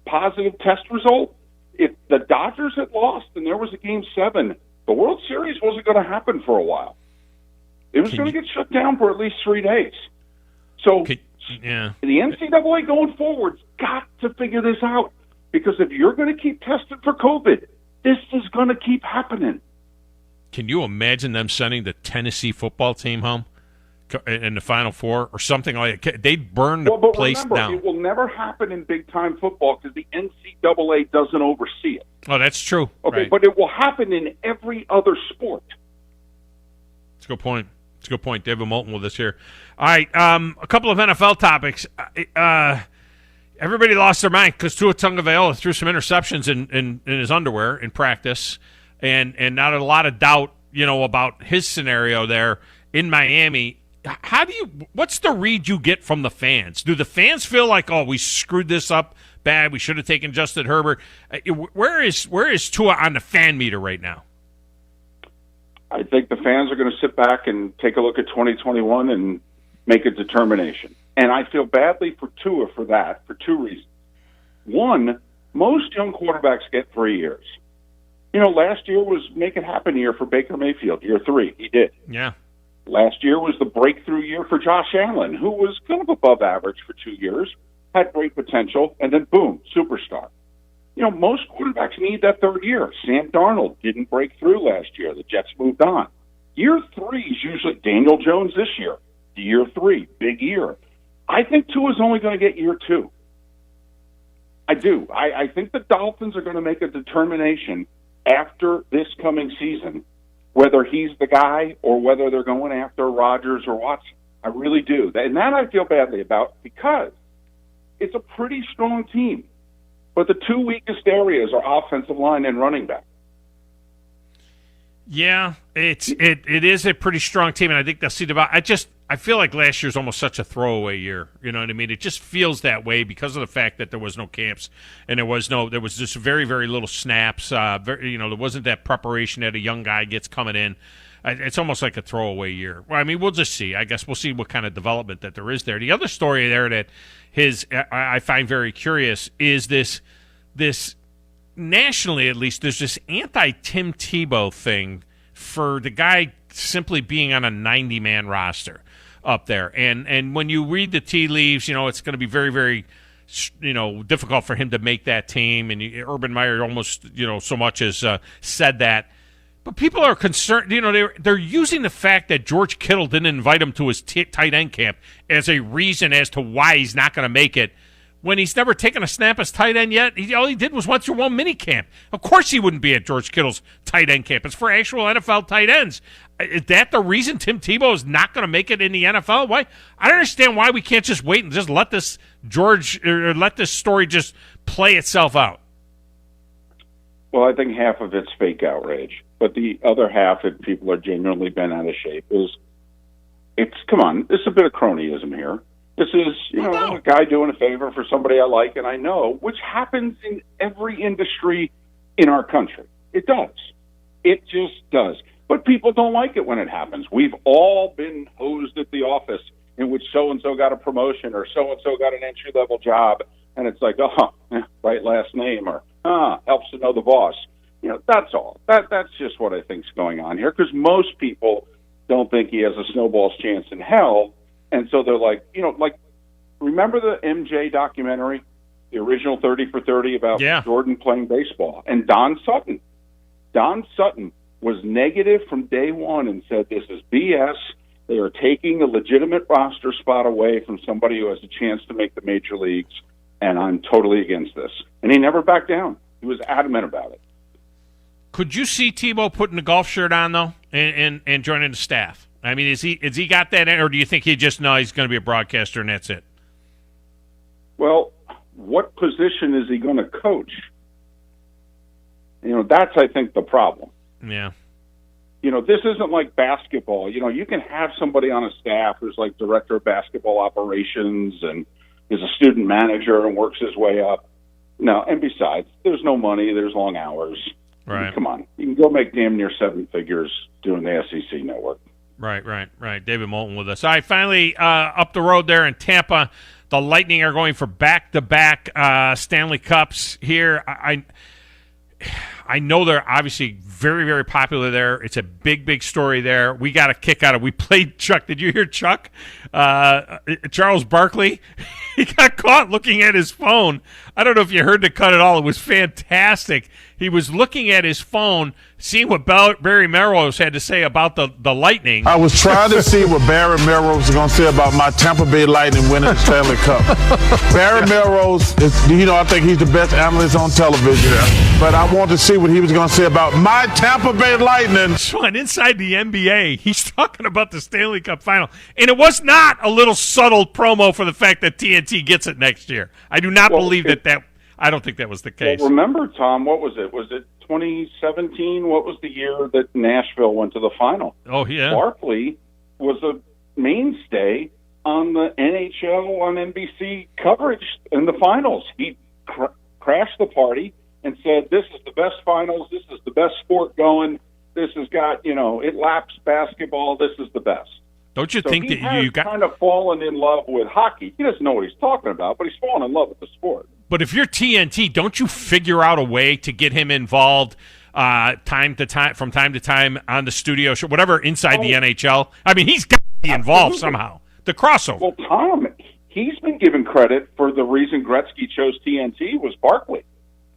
positive test result. If the Dodgers had lost and there was a Game 7, the World Series wasn't going to happen for a while. It was going to get shut down for at least 3 days. So the NCAA going forward's got to figure this out, because if you're going to keep testing for COVID, this is going to keep happening. Can you imagine them sending the Tennessee football team home in the Final Four or something like that? They'd burn the place down. It will never happen in big-time football because the NCAA doesn't oversee it. Oh, that's true. Okay, right. But it will happen in every other sport. That's a good point. It's a good point. David Moulton with us here. All right, a couple of NFL topics. Everybody lost their mind because Tua Tagovailoa threw some interceptions in his underwear in practice, and not a lot of doubt, about his scenario there in Miami. What's the read you get from the fans? Do the fans feel like, oh, we screwed this up bad, we should have taken Justin Herbert? Where is Tua on the fan meter right now? I think the fans are going to sit back and take a look at 2021 and make a determination. And I feel badly for Tua for that, for 2 reasons. One, most young quarterbacks get 3 years. Last year was make it happen year for Baker Mayfield, year 3. He did. Yeah. Last year was the breakthrough year for Josh Allen, who was kind of above average for 2 years, had great potential, and then boom, superstar. most quarterbacks need that third year. Sam Darnold didn't break through last year. The Jets moved on. Year 3 is usually Daniel Jones this year. Year 3, big year. I think Tua's only going to get year 2. I do. I think the Dolphins are going to make a determination after this coming season whether he's the guy or whether they're going after Rodgers or Watson. I really do. And that I feel badly about because it's a pretty strong team. But the 2 weakest areas are offensive line and running back. Yeah, it is a pretty strong team, and I think they'll see the. I feel like last year's almost such a throwaway year. You know what I mean? It just feels that way because of the fact that there was no camps and there was just very, very little snaps. There wasn't that preparation that a young guy gets coming in. It's almost like a throwaway year. Well, I mean, we'll just see. I guess we'll see what kind of development that there is there. The other story there that I find very curious is this nationally, at least, there's this anti-Tim Tebow thing for the guy simply being on a 90-man roster up there. And when you read the tea leaves, it's going to be very, very, difficult for him to make that team. And Urban Meyer almost, so much as said that. But people are concerned, they're using the fact that George Kittle didn't invite him to his tight end camp as a reason as to why he's not going to make it when he's never taken a snap as tight end yet. All he did was went through one mini camp. Of course he wouldn't be at George Kittle's tight end camp. It's for actual NFL tight ends. Is that the reason Tim Tebow is not going to make it in the NFL? Why? I don't understand why we can't just wait and just let this story just play itself out. Well, I think half of it's fake outrage, but the other half, if people are genuinely bent out of shape, come on, there's a bit of cronyism here. This is, a guy doing a favor for somebody I like and I know, which happens in every industry in our country. It does. It just does. But people don't like it when it happens. We've all been hosed at the office in which so-and-so got a promotion or so-and-so got an entry-level job, and it's like, right last name, or, helps to know the boss. That's all. That's just what I think's going on here, because most people don't think he has a snowball's chance in hell. And so they're like, remember the MJ documentary, the original 30 for 30 about Jordan playing baseball? And Don Sutton was negative from day one and said, this is BS. They are taking a legitimate roster spot away from somebody who has a chance to make the major leagues, and I'm totally against this. And he never backed down. He was adamant about it. Could you see Tebow putting the golf shirt on, though, and joining the staff? I mean, has he got that, or do you think he's going to be a broadcaster and that's it? Well, what position is he going to coach? That's, I think, the problem. Yeah. This isn't like basketball. You can have somebody on a staff who's like director of basketball operations and is a student manager and works his way up. No, and besides, there's no money, there's long hours. Right. I mean, come on. You can go make damn near 7 figures doing the SEC network. Right. David Moulton with us. All right, finally, up the road there in Tampa, the Lightning are going for back-to-back Stanley Cups here. I know they're obviously very, very popular there. It's a big, big story there. We got a kick out of it. We played Chuck. Did you hear Chuck? Charles Barkley, he got caught looking at his phone. I don't know if you heard the cut at all. It was fantastic. He was looking at his phone, seeing what Barry Melrose had to say about the Lightning. I was trying to see what Barry Melrose was going to say about my Tampa Bay Lightning winning the Stanley Cup. Barry Melrose is, I think he's the best analyst on television. Yeah. But I want to see what he was going to say about my Tampa Bay Lightning. Sean, inside the NBA, he's talking about the Stanley Cup final. And it was not a little subtle promo for the fact that TNT gets it next year. I do not believe that I don't think that was the case. Well, remember, Tom, what was it? Was it 2017? What was the year that Nashville went to the final? Oh, yeah. Barkley was a mainstay on the NHL on NBC coverage in the finals. He crashed the party and said, this is the best finals. This is the best sport going. This has got, it laps basketball. This is the best. Don't you think that you got kind of fallen in love with hockey? He doesn't know what he's talking about, but he's fallen in love with the sport. But if you're TNT, don't you figure out a way to get him involved from time to time on the studio show, whatever, inside the NHL? I mean, he's got to be involved somehow. The crossover. Well, Tom, he's been given credit for the reason Gretzky chose TNT was Barkley.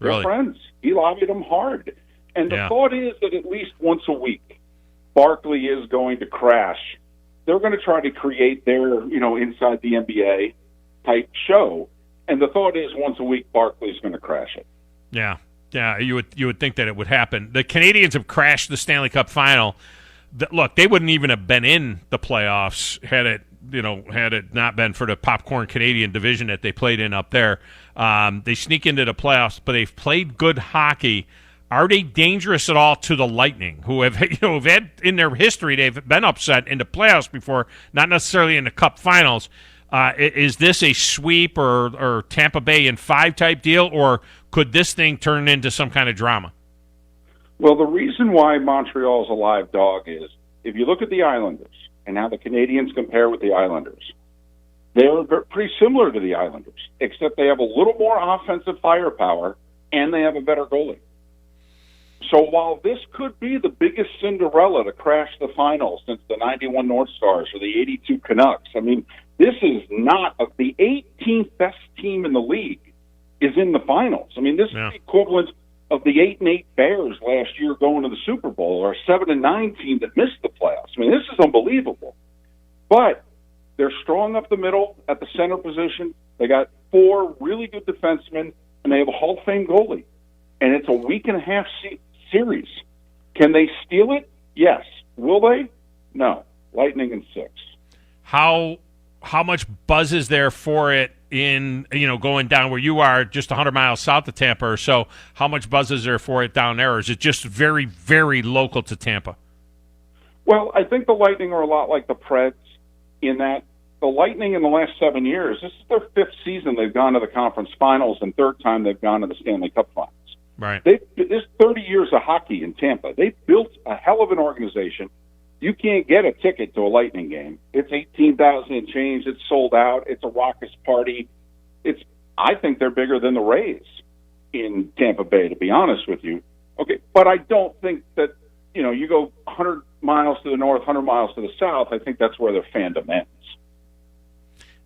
Really? They're friends. He lobbied them hard. And the thought is that at least once a week, Barkley is going to crash. They're going to try to create their, inside the NBA type show. And the thought is once a week, Barkley's going to crash it. Yeah. Yeah, you would think that it would happen. The Canadians have crashed the Stanley Cup final. Look, they wouldn't even have been in the playoffs had it not been for the popcorn Canadian division that they played in up there. They sneak into the playoffs, but they've played good hockey. Are they dangerous at all to the Lightning, who have had in their history, they've been upset in the playoffs before, not necessarily in the Cup finals? Is this a sweep or Tampa Bay in 5 type deal, or could this thing turn into some kind of drama? Well, the reason why Montreal's a live dog is if you look at the Islanders and how the Canadians compare with the Islanders, they're pretty similar to the Islanders, except they have a little more offensive firepower and they have a better goalie. So while this could be the biggest Cinderella to crash the finals since the 91 North Stars or the 82 Canucks, I mean, this is not the 18th best team in the league is in the finals. I mean, this is the equivalent of the 8-8 Bears last year going to the Super Bowl, or a 7-9 team that missed the playoffs. I mean, this is unbelievable. But they're strong up the middle at the center position. They got 4 really good defensemen, and they have a Hall of Fame goalie. And it's a week-and-a-half series. Can they steal it? Yes. Will they? No. Lightning in 6. How much buzz is there for it in, going down where you are, just 100 miles south of Tampa or so? How much buzz is there for it down there, or is it just very, very local to Tampa? Well, I think the Lightning are a lot like the Preds in that the Lightning in the last 7 years, this is their 5th season they've gone to the conference finals and 3rd time they've gone to the Stanley Cup finals. Right. This 30 years of hockey in Tampa. They built a hell of an organization. You can't get a ticket to a Lightning game. It's 18,000 and change. It's sold out. It's a raucous party. I think they're bigger than the Rays in Tampa Bay, to be honest with you. Okay, but I don't think that, you go 100 miles to the north, 100 miles to the south. I think that's where their fandom ends.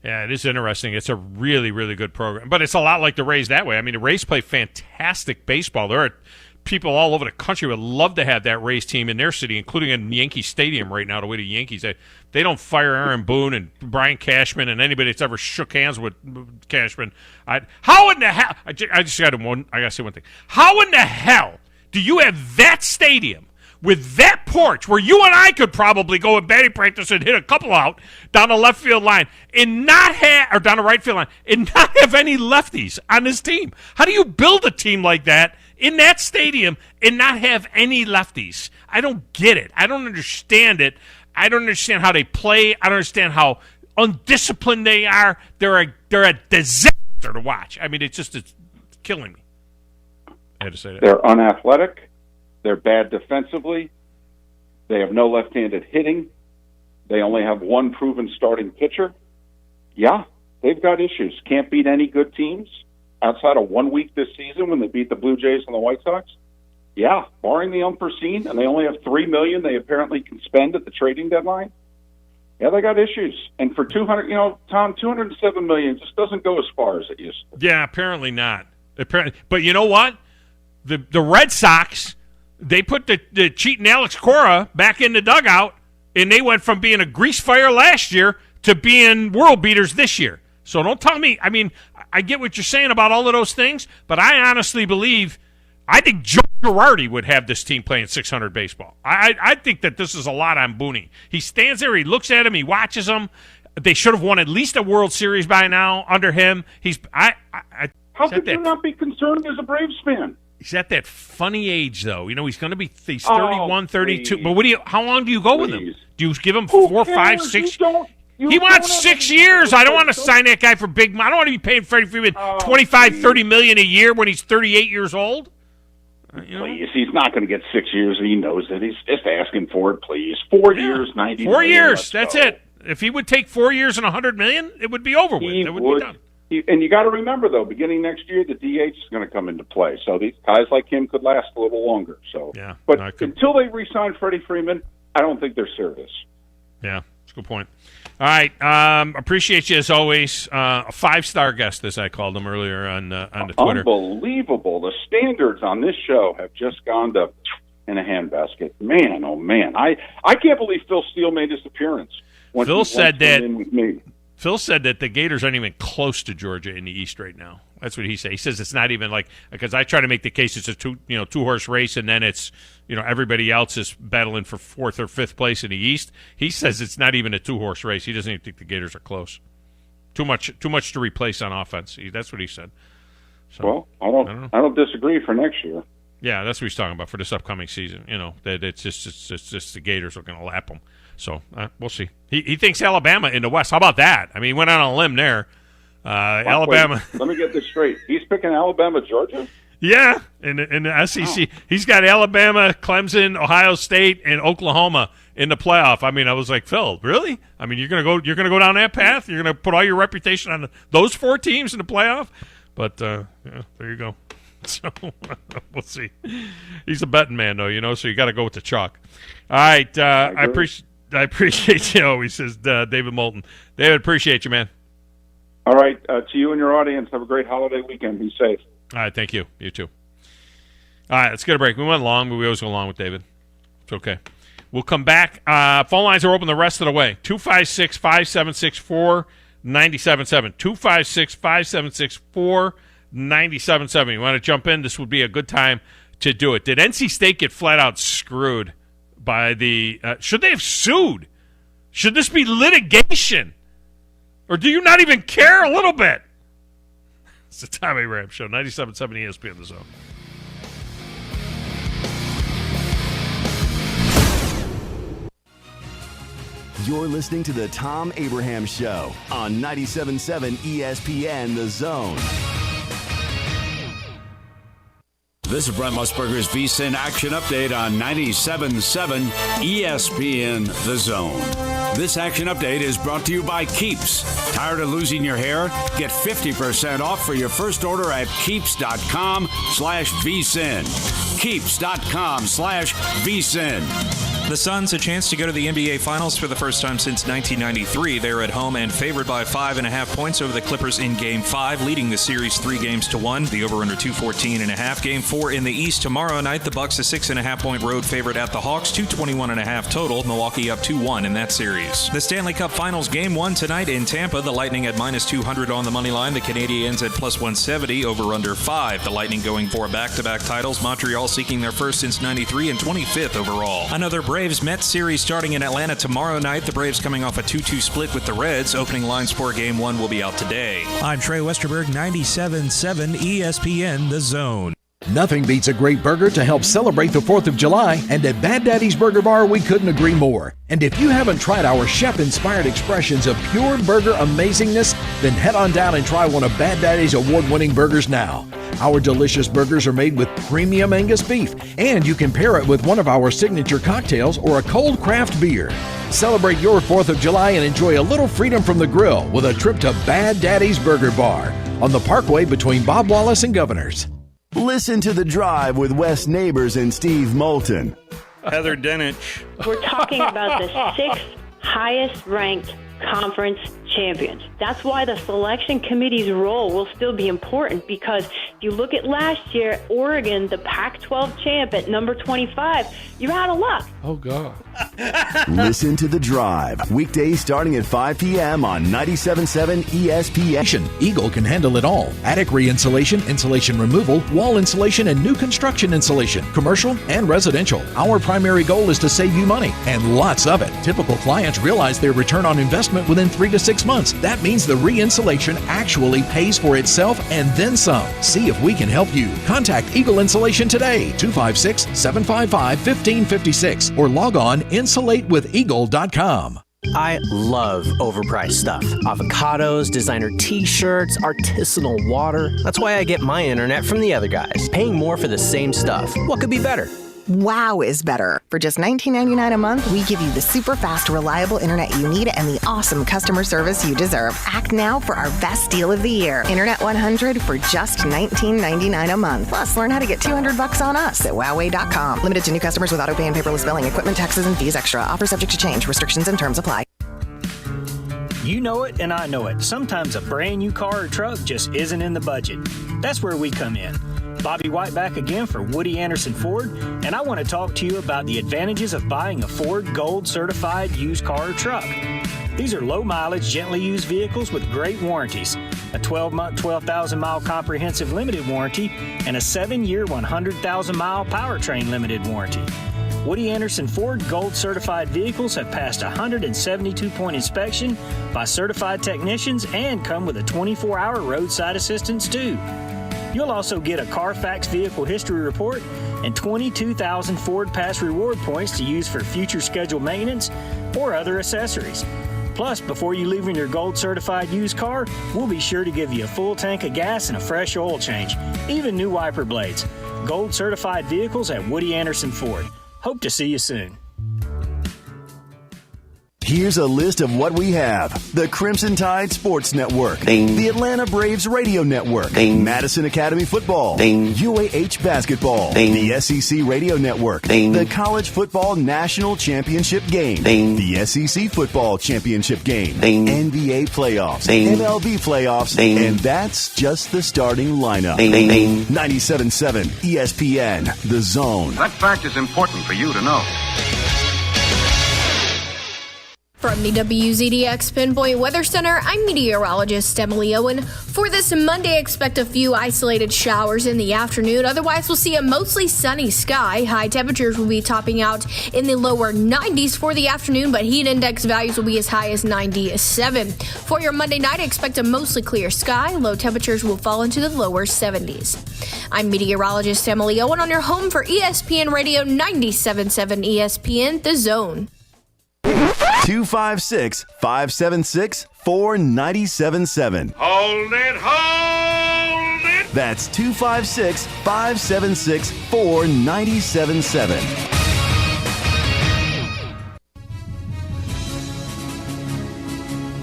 Yeah, it is interesting. It's a really, really good program. But it's a lot like the Rays that way. I mean, the Rays play fantastic baseball. There are people all over the country would love to have that Rays team in their city, including in Yankee Stadium right now, the way the Yankees. They don't fire Aaron Boone and Brian Cashman and anybody that's ever shook hands with Cashman. How in the hell? I just got to say one thing. How in the hell do you have that stadium with that porch where you and I could probably go in batting practice and hit a couple out down the left field line and not have, or down the right field line, and not have any lefties on this team? How do you build a team like that in that stadium and not have any lefties? I don't get it. I don't understand it. I don't understand how they play. I don't understand how undisciplined they are. They're a disaster to watch. I mean, it's killing me. I had to say that. They're unathletic. They're bad defensively. They have no left-handed hitting. They only have one proven starting pitcher. Yeah, they've got issues. Can't beat any good teams outside of 1 week this season when they beat the Blue Jays and the White Sox. Yeah, barring the unforeseen, and they only have $3 million they apparently can spend at the trading deadline. Yeah, they got issues. And for $207 million just doesn't go as far as it used to. Yeah, apparently not. But you know what? The Red Sox, they put the cheating Alex Cora back in the dugout, and they went from being a grease fire last year to being world beaters this year. So don't tell me. I mean, I get what you're saying about all of those things, but I honestly believe, I think Joe Girardi would have this team playing .600 baseball. I think that this is a lot on Booney. He stands there, he looks at him, he watches him. They should have won at least a World Series by now under him. How could you not be concerned as a Braves fan? He's at that funny age, though. He's going to be 31, 32. But how long do you go with him? Do you give him 4, 5, 6? He wants 6 years. I don't want to sign that guy for big money. I don't want to be paying Freddie Freeman $25, $30 million a year when he's 38 years old. Please, he's not going to get 6 years. He knows it. He's just asking for it, please. 4 years, 90 4 million. Years, that's it. If he would take 4 years and $100 million, it would be over with. It would be done. And you got to remember, though, beginning next year, the DH is going to come into play. So these guys like him could last a little longer. So, yeah, but until they re-sign Freddie Freeman, I don't think they're serious. Yeah, a good point. All right. Appreciate you as always. A 5-star guest, as I called him earlier on the Twitter. Unbelievable. The standards on this show have just gone to in a handbasket. Man, oh man. I can't believe Phil Steele made his appearance. Phil said that the Gators aren't even close to Georgia in the East right now. That's what he said. He says it's not even like, because I try to make the case it's a two-horse race, and then it's, everybody else is battling for 4th or 5th place in the East. He says it's not even a 2-horse race. He doesn't even think the Gators are close. Too much to replace on offense. That's what he said. So, well, I don't disagree for next year. Yeah, that's what he's talking about for this upcoming season. That it's just the Gators are going to lap them. So we'll see. He thinks Alabama in the West. How about that? I mean, he went out on a limb there. Alabama. Wait, let me get this straight. He's picking Alabama, Georgia? Yeah, in the SEC. Oh. He's got Alabama, Clemson, Ohio State, and Oklahoma in the playoff. I mean, I was like, Phil, really? I mean, you're gonna go down that path? You're gonna put all your reputation on those 4 teams in the playoff? But there you go. So we'll see. He's a betting man, though, so you got to go with the chalk. All right, I appreciate you. He says David Moulton. David, appreciate you, man. All right, to you and your audience, have a great holiday weekend. Be safe. All right, thank you. You too. All right, let's get a break. We went long, but we always go long with David. It's okay. We'll come back. Phone lines are open the rest of the way. 256-576-4977. 256-576-4977. You want to jump in? This would be a good time to do it. Did NC State get flat out screwed by the should they have sued? Should this be litigation? Or do you not even care a little bit? It's the Tommy Ram Show, 97.7 ESPN The Zone. You're listening to the Tom Abraham Show on 97.7 ESPN The Zone. This is Brent Musburger's VSiN Action Update on 97.7 ESPN The Zone. This action update is brought to you by Keeps. Tired of losing your hair? Get 50% off for your first order at Keeps.com/VSiN. Keeps.com/VSiN. The Suns a chance to go to the NBA Finals for the first time since 1993. They're at home and favored by 5.5 points over the Clippers in Game 5, leading the series 3-1. The over-under 214.5. Game 4 in the East tomorrow night. The Bucks a 6.5-point road favorite at the Hawks, 221.5 total. Milwaukee up 2-1 in that series. The Stanley Cup Finals Game 1 tonight in Tampa. The Lightning at -200 on the money line. The Canadiens at +170, over-under 5. The Lightning going for back-to-back titles. Montreal seeking their first since 93 and 25th overall. Another Braves-Mets series starting in Atlanta tomorrow night. The Braves coming off a 2-2 split with the Reds. Opening lines for Game 1 will be out today. I'm Trey Westerberg, 97.7 ESPN The Zone. Nothing beats a great burger to help celebrate the 4th of July, and at Bad Daddy's Burger Bar, we couldn't agree more. And if you haven't tried our chef-inspired expressions of pure burger amazingness, then head on down and try one of Bad Daddy's award-winning burgers now. Our delicious burgers are made with premium Angus beef, and you can pair it with one of our signature cocktails or a cold craft beer. Celebrate your 4th of July and enjoy a little freedom from the grill with a trip to Bad Daddy's Burger Bar on the Parkway between Bob Wallace and Governors. Listen to The Drive with Wes Neighbors and Steve Moulton. Heather Dinich. We're talking about the 6th highest ranked conference champions. That's why the selection committee's role will still be important, because if you look at last year, Oregon, the Pac-12 champ at number 25, you're out of luck. Oh, God. Listen to The Drive, weekdays starting at 5 p.m. on 97.7 ESPN. Eagle can handle it all. Attic re-insulation, insulation removal, wall insulation, and new construction insulation, commercial and residential. Our primary goal is to save you money, and lots of it. Typical clients realize their return on investment within 3 to 6 months. That means the re-insulation actually pays for itself and then some. See if we can help you. Contact Eagle Insulation today, 256-755-1556, or log on insulatewitheagle.com. I love overpriced stuff. Avocados, designer t-shirts, artisanal water. That's why I get my internet from the other guys. Paying more for the same stuff. What could be better? Wow is better. For just $19.99 a month, we give you the super fast, reliable internet you need and the awesome customer service you deserve. Act now for our best deal of the year. Internet 100 for just $19.99 a month. Plus, learn how to get $200 on us at Huawei.com. Limited to new customers with auto pay and paperless billing. Equipment, taxes, and fees extra. Offer subject to change. Restrictions and terms apply. You know it and I know it. Sometimes a brand new car or truck just isn't in the budget. That's where we come in. Bobby White back again for Woody Anderson Ford, and I want to talk to you about the advantages of buying a Ford Gold certified used car or truck. These are low-mileage, gently used vehicles with great warranties, a 12-month, 12,000-mile comprehensive limited warranty, and a 7-year, 100,000-mile powertrain limited warranty. Woody Anderson Ford Gold certified vehicles have passed a 172-point inspection by certified technicians and come with a 24-hour roadside assistance too. You'll also get a Carfax vehicle history report and 22,000 Ford Pass reward points to use for future scheduled maintenance or other accessories. Plus, before you leave in your Gold certified used car, we'll be sure to give you a full tank of gas and a fresh oil change, even new wiper blades. Gold certified vehicles at Woody Anderson Ford. Hope to see you soon. Here's a list of what we have. The Crimson Tide Sports Network. Ding. The Atlanta Braves Radio Network. Ding. Madison Academy Football. Ding. UAH Basketball. Ding. The SEC Radio Network. Ding. The College Football National Championship Game. Ding. The SEC Football Championship Game. Ding. NBA Playoffs. Ding. MLB Playoffs. Ding. And that's just the starting lineup. Ding. Ding. 97.7 ESPN, The Zone. That fact is important for you to know. From the WZDX Pinpoint Weather Center, I'm meteorologist Emily Owen. For this Monday, expect a few isolated showers in the afternoon. Otherwise, we'll see a mostly sunny sky. High temperatures will be topping out in the lower 90s for the afternoon, but heat index values will be as high as 97. For your Monday night, expect a mostly clear sky. Low temperatures will fall into the lower 70s. I'm meteorologist Emily Owen on your home for ESPN Radio 97.7 ESPN, The Zone. 256-576-4977. Hold it, hold it! That's 256-576-4977.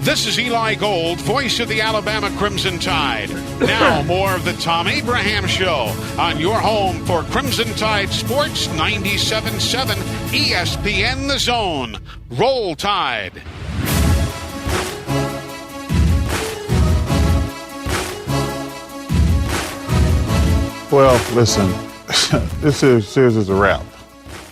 This is Eli Gold, voice of the Alabama Crimson Tide. Now more of the Thom Abraham Show on your home for Crimson Tide Sports 97.7 ESPN The Zone. Roll Tide. Well, listen, this series is a wrap.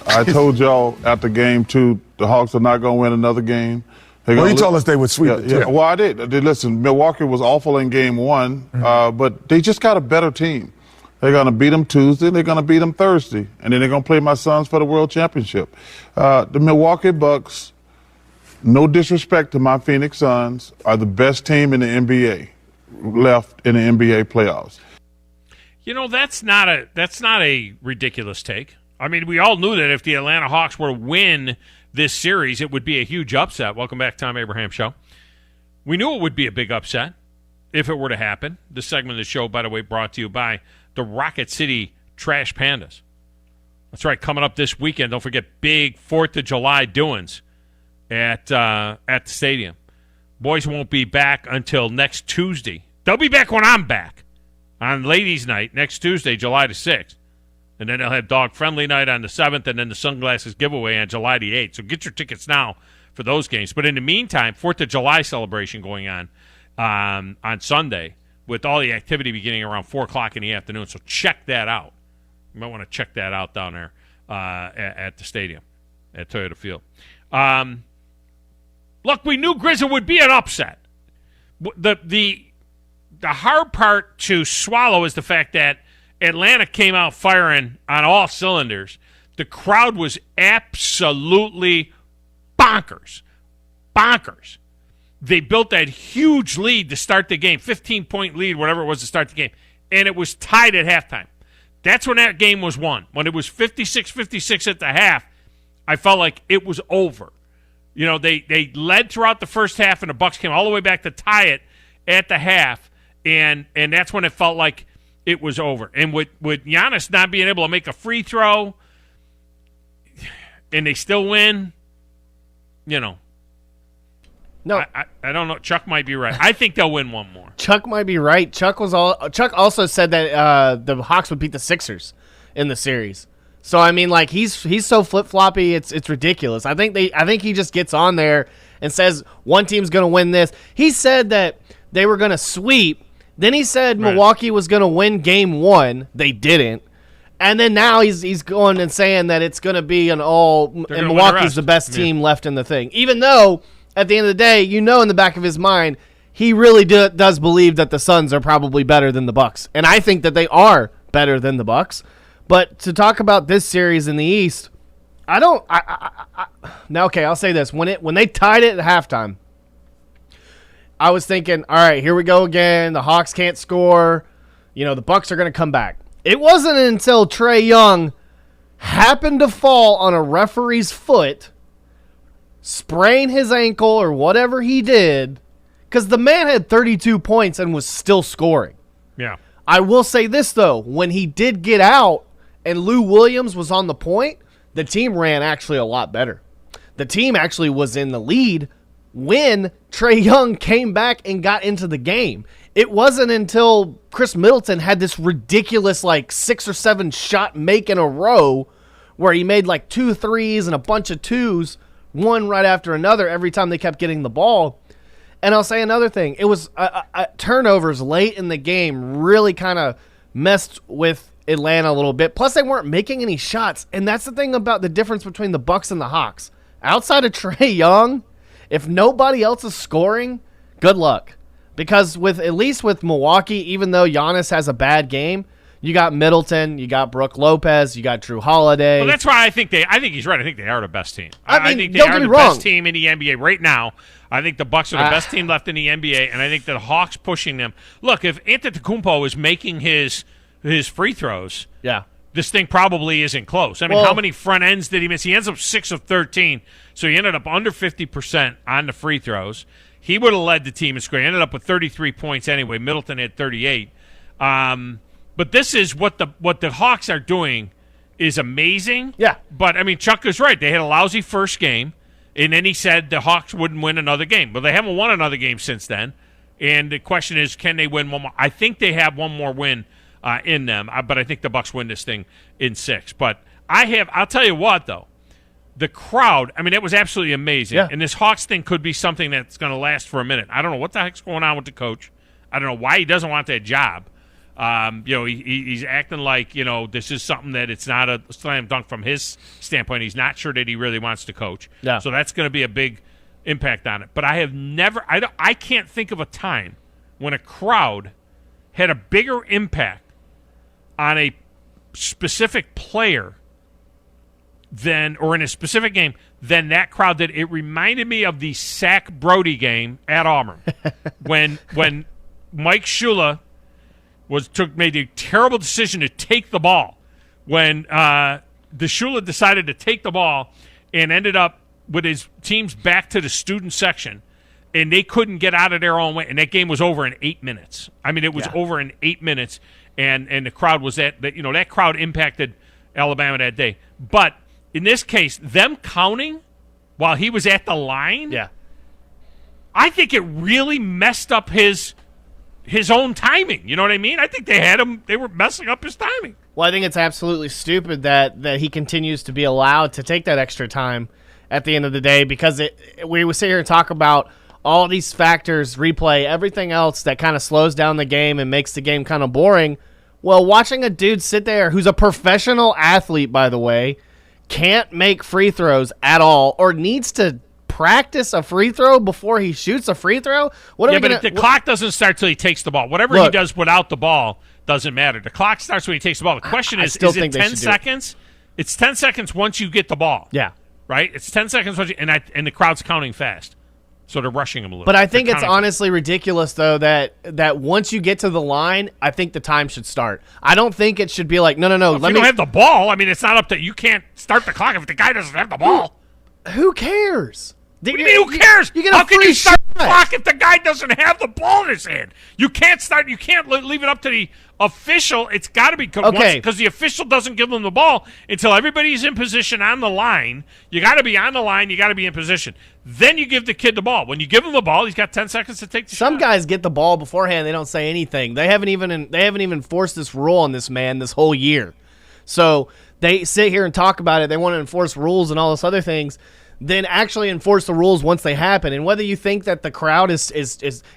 I told y'all after game 2, the Hawks are not going to win another game. Well, you told us they would sweep it. Yeah. Well, I did. Listen, Milwaukee was awful in game 1, but they just got a better team. They're going to beat them Tuesday. They're going to beat them Thursday. And then they're going to play my Suns for the World Championship. The Milwaukee Bucks, no disrespect to my Phoenix Suns, are the best team in the NBA left in the NBA playoffs. You know, that's not a ridiculous take. I mean, we all knew that if the Atlanta Hawks were to win this series, it would be a huge upset. Welcome back, Thom Abraham Show. We knew it would be a big upset if it were to happen. This segment of the show, by the way, brought to you by the Rocket City Trash Pandas. That's right, coming up this weekend. Don't forget big 4th of July doings at the stadium. Boys won't be back until next Tuesday. They'll be back when I'm back on Ladies' Night next Tuesday, July the 6th. And then they'll have Dog Friendly Night on the 7th, and then the Sunglasses Giveaway on July the 8th. So get your tickets now for those games. But in the meantime, 4th of July celebration going on Sunday with all the activity beginning around 4 o'clock in the afternoon. So check that out. You might want to check that out down there at the stadium at Toyota Field. Look, we knew Grizzle would be an upset. The hard part to swallow is the fact that Atlanta came out firing on all cylinders. The crowd was absolutely bonkers. Bonkers. They built that huge lead to start the game, 15-point lead, whatever it was to start the game, and it was tied at halftime. That's when that game was won. When it was 56-56 at the half, I felt like it was over. You know, they led throughout the first half, and the Bucks came all the way back to tie it at the half, and that's when it felt like it was over. And with Giannis not being able to make a free throw and they still win, you know. No, I don't know. Chuck might be right. I think they'll win one more. Chuck might be right. Chuck also said that the Hawks would beat the Sixers in the series. So I mean, like he's so flip-floppy, it's ridiculous. I think he just gets on there and says one team's going to win this. He said that they were going to sweep. Then he said Milwaukee was going to win game 1. They didn't. And then now he's going and saying that it's going to be and Milwaukee's the best team left in the thing. Even though at the end of the day, in the back of his mind, he really does believe that the Suns are probably better than the Bucks. And I think that they are better than the Bucks. But to talk about this series in the East, now okay, I'll say this. When they tied it at halftime, I was thinking, all right, here we go again. The Hawks can't score. The Bucks are going to come back. It wasn't until Trae Young happened to fall on a referee's foot, sprain his ankle or whatever he did, because the man had 32 points and was still scoring. Yeah. I will say this, though. When he did get out and Lou Williams was on the point, the team ran actually a lot better. The team actually was in the lead when Trae Young came back and got into the game. It wasn't until Chris Middleton had this ridiculous 6 or 7 shot make in a row where he made 2 threes and a bunch of twos, one right after another every time they kept getting the ball. And I'll say another thing. It was turnovers late in the game really kind of messed with Atlanta a little bit. Plus, they weren't making any shots. And that's the thing about the difference between the Bucks and the Hawks. Outside of Trae Young, if nobody else is scoring, good luck. Because at least with Milwaukee, even though Giannis has a bad game, you got Middleton, you got Brook Lopez, you got Drew Holiday. Well, that's why I think he's right. I think they are the best team. I think they don't are get me the wrong. best team in the NBA right now. I think the Bucks are the best team left in the NBA, and I think the Hawks pushing them. Look, if Antetokounmpo is making his free throws, this thing probably isn't close. I mean, how many front ends did he miss? He ends up 6 of 13, so he ended up under 50% on the free throws. He would have led the team in scoring. He ended up with 33 points anyway. Middleton had 38. But this is what the Hawks are doing is amazing. Yeah. But, I mean, Chuck is right. They had a lousy first game, and then he said the Hawks wouldn't win another game. Well, they haven't won another game since then. And the question is, can they win one more? I think they have one more win in them, but I think the Bucks win this thing in 6. But I'll tell you what, though. The crowd, I mean, it was absolutely amazing. Yeah. And this Hawks thing could be something that's going to last for a minute. I don't know what the heck's going on with the coach. I don't know why he doesn't want that job. He's acting like, this is something that it's not a slam dunk from his standpoint. He's not sure that he really wants to coach. Yeah. So that's going to be a big impact on it. But I can't think of a time when a crowd had a bigger impact on a specific player or in a specific game than that crowd did. It reminded me of the Sack Brody game at Auburn when Mike Shula made a terrible decision to take the ball. When the Shula decided to take the ball and ended up with his teams back to the student section, and they couldn't get out of their own way, and that game was over in 8 minutes. I mean, it was over in 8 minutes, and the crowd was that crowd impacted Alabama that day. But in this case, them counting while he was at the line, I think it really messed up his own timing. You know what I mean? I think they were messing up his timing. Well, I think it's absolutely stupid that he continues to be allowed to take that extra time at the end of the day, because we would sit here and talk about all these factors, replay, everything else that kind of slows down the game and makes the game kind of boring. Well, watching a dude sit there who's a professional athlete, by the way, can't make free throws at all, or needs to practice a free throw before he shoots a free throw. But the clock doesn't start till he takes the ball. Whatever he does without the ball doesn't matter. The clock starts when he takes the ball. The question is it 10 seconds? It's 10 seconds once you get the ball. Yeah. Right? It's 10 seconds once and the crowd's counting fast. So they're rushing him a little. But I think it's honestly ridiculous, though, that once you get to the line, I think the time should start. I don't think it should be like, no. Well, if you don't have the ball, I mean, it's not up to you. Can't start the clock if the guy doesn't have the ball. Who cares? What do you mean, who cares? How can you start the clock if the guy doesn't have the ball in his hand? You can't start. You can't leave it up to the official. It's got to be because the official doesn't give them the ball until everybody's in position on the line. You got to be on the line. You got to be in position. Then you give the kid the ball. When you give him the ball, he's got 10 seconds to take the shot. Some guys get the ball beforehand. They don't say anything. They haven't even forced this rule on this man this whole year. So they sit here and talk about it. They want to enforce rules and all this other things. Then actually enforce the rules once they happen. And whether you think that the crowd is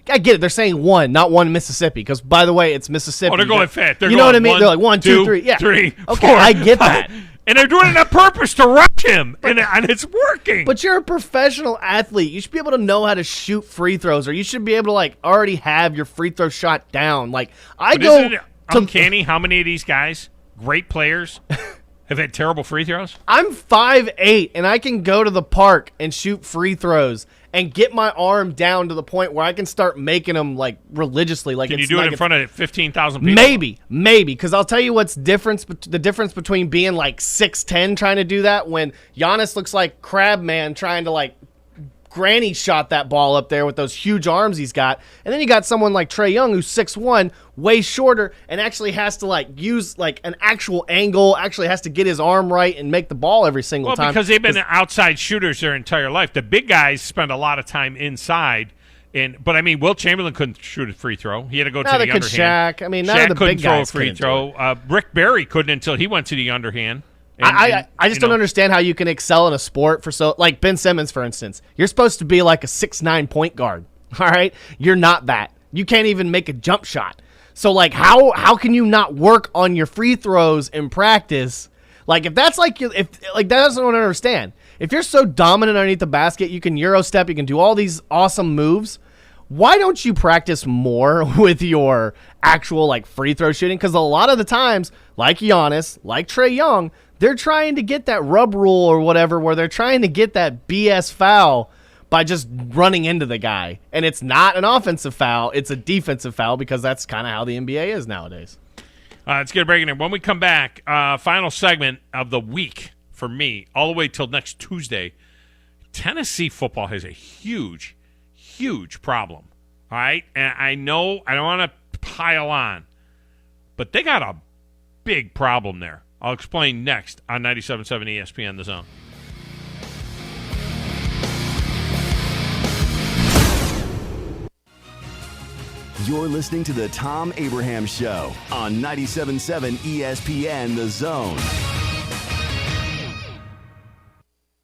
I get it. They're saying one, not one Mississippi. Because, by the way, it's Mississippi. Oh, they're going fast. You know what I mean? They're like 1, 2, 3. Yeah. 3, okay, 4, I get that. And they're doing it on purpose to rush him, and it's working. But you're a professional athlete. You should be able to know how to shoot free throws, or you should be able to like already have your free throw shot down. Like isn't it uncanny how many of these guys, great players, have had terrible free throws? I'm 5'8", and I can go to the park and shoot free throws and get my arm down to the point where I can start making them like religiously. Like, can you do it in front of 15,000 people? Maybe, because I'll tell you what's the difference between being like 6'10" trying to do that when Giannis looks like Crabman trying to like granny shot that ball up there with those huge arms he's got. And then you got someone like Trae Young who's 6'1", way shorter, and actually has to like use like an actual angle, actually has to get his arm right and make the ball every single time. Well, because they've been outside shooters their entire life. The big guys spend a lot of time inside. But I mean, Will Chamberlain couldn't shoot a free throw. He had to go to the underhand. Shaq. I mean, none Shaq of the couldn't big throw guys a free throw. Rick Barry couldn't until he went to the underhand. I just don't understand how you can excel in a sport like Ben Simmons, for instance. You're supposed to be like a 6'9" point guard, all right? You're not that. You can't even make a jump shot. So, like, how can you not work on your free throws in practice? Like, if that's like, that doesn't understand. If you're so dominant underneath the basket, you can Euro step, you can do all these awesome moves. Why don't you practice more with your actual, like, free throw shooting? Because a lot of the times, like Giannis, like Trae Young, they're trying to get that rub rule or whatever where they're trying to get that BS foul by just running into the guy. And it's not an offensive foul. It's a defensive foul because that's kind of how the NBA is nowadays. Let's get a break in there. When we come back, final segment of the week for me, all the way till next Tuesday, Tennessee football has a huge, huge problem. All right? And I know I don't want to pile on, but they got a big problem there. I'll explain next on 97.7 ESPN The Zone. You're listening to the Thom Abraham Show on 97.7 ESPN The Zone.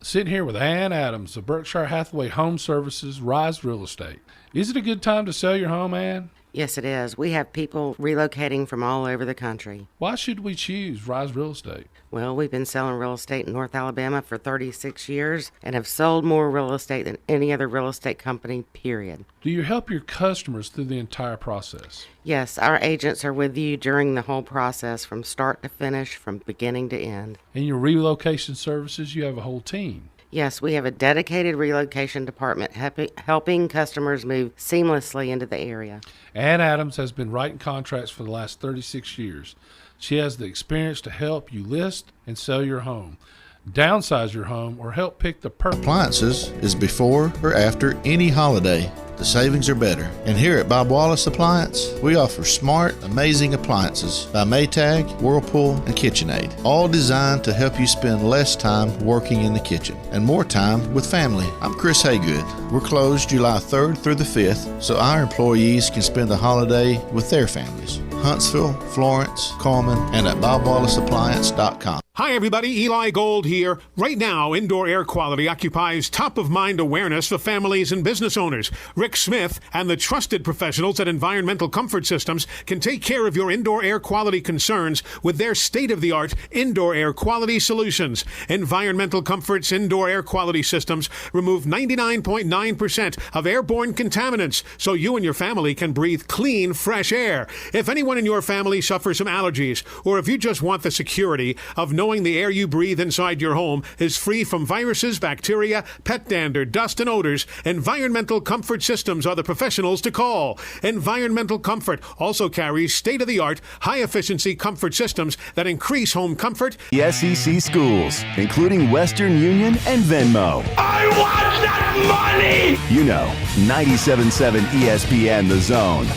Sitting here with Ann Adams of Berkshire Hathaway Home Services, Rise Real Estate. Is it a good time to sell your home, Ann? Yes, it is. We have people relocating from all over the country. Why should we choose Rise Real Estate? Well, we've been selling real estate in North Alabama for 36 years and have sold more real estate than any other real estate company, period. Do you help your customers through the entire process? Yes, our agents are with you during the whole process from start to finish, from beginning to end. In your relocation services, you have a whole team. Yes, we have a dedicated relocation department helping customers move seamlessly into the area. Ann Adams has been writing contracts for the last 36 years. She has the experience to help you list and sell your home, downsize your home, or help pick the perfect appliances is before or after any holiday. The savings are better. And here at Bob Wallace Appliance, we offer smart, amazing appliances by Maytag, Whirlpool, and KitchenAid, all designed to help you spend less time working in the kitchen and more time with family. I'm Chris Haygood. We're closed July 3rd through the 5th, so our employees can spend the holiday with their families. Huntsville, Florence, Coleman, and at BobWallaceAppliance.com. Hi, everybody. Eli Gold here. Right now, indoor air quality occupies top-of-mind awareness for families and business owners. Rick Smith and the trusted professionals at Environmental Comfort Systems can take care of your indoor air quality concerns with their state-of-the-art indoor air quality solutions. Environmental Comfort's indoor air quality systems remove 99.9% of airborne contaminants so you and your family can breathe clean, fresh air. If anyone in your family suffers from allergies, or if you just want the security of knowing the air you breathe inside your home is free from viruses, bacteria, pet dander, dust, and odors, Environmental Comfort Systems are the professionals to call. Environmental Comfort also carries state-of-the-art, high-efficiency comfort systems that increase home comfort. The SEC schools, including Western Union and Venmo. I want that money! You know, 97.7 ESPN The Zone.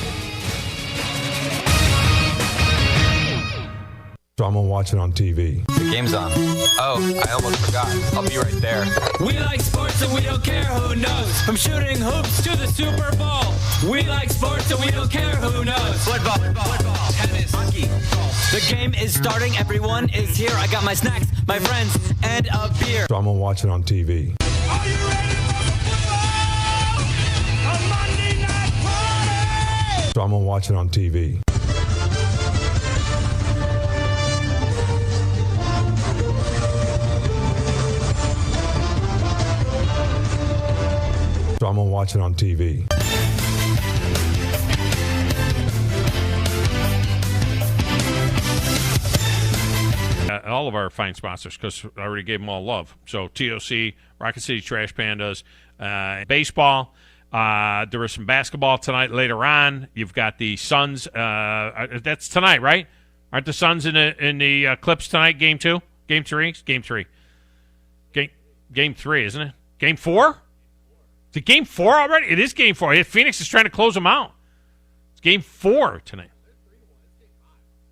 So I'm going to watch it on TV. Game's on. Oh, I almost forgot. I'll be right there. We like sports and we don't care who knows. From shooting hoops to the Super Bowl. We like sports and we don't care who knows. Football, tennis, hockey, golf. The game is starting. Everyone is here. I got my snacks, my friends, and a beer. So I'm going to watch it on TV. Are you ready for the football? A Monday night party! So I'm going to watch it on TV. So I'm going to watch it on TV. All of our fine sponsors, because I already gave them all love. So TOC, Rocket City Trash Pandas, baseball. There is some basketball tonight later on. You've got the Suns. That's tonight, right? Aren't the Suns in the Clips tonight? Game 2? Game 3? Game 3. Game 3, isn't it? Game 4? Is it Game 4 already? It is Game 4. Phoenix is trying to close them out. It's Game 4 tonight.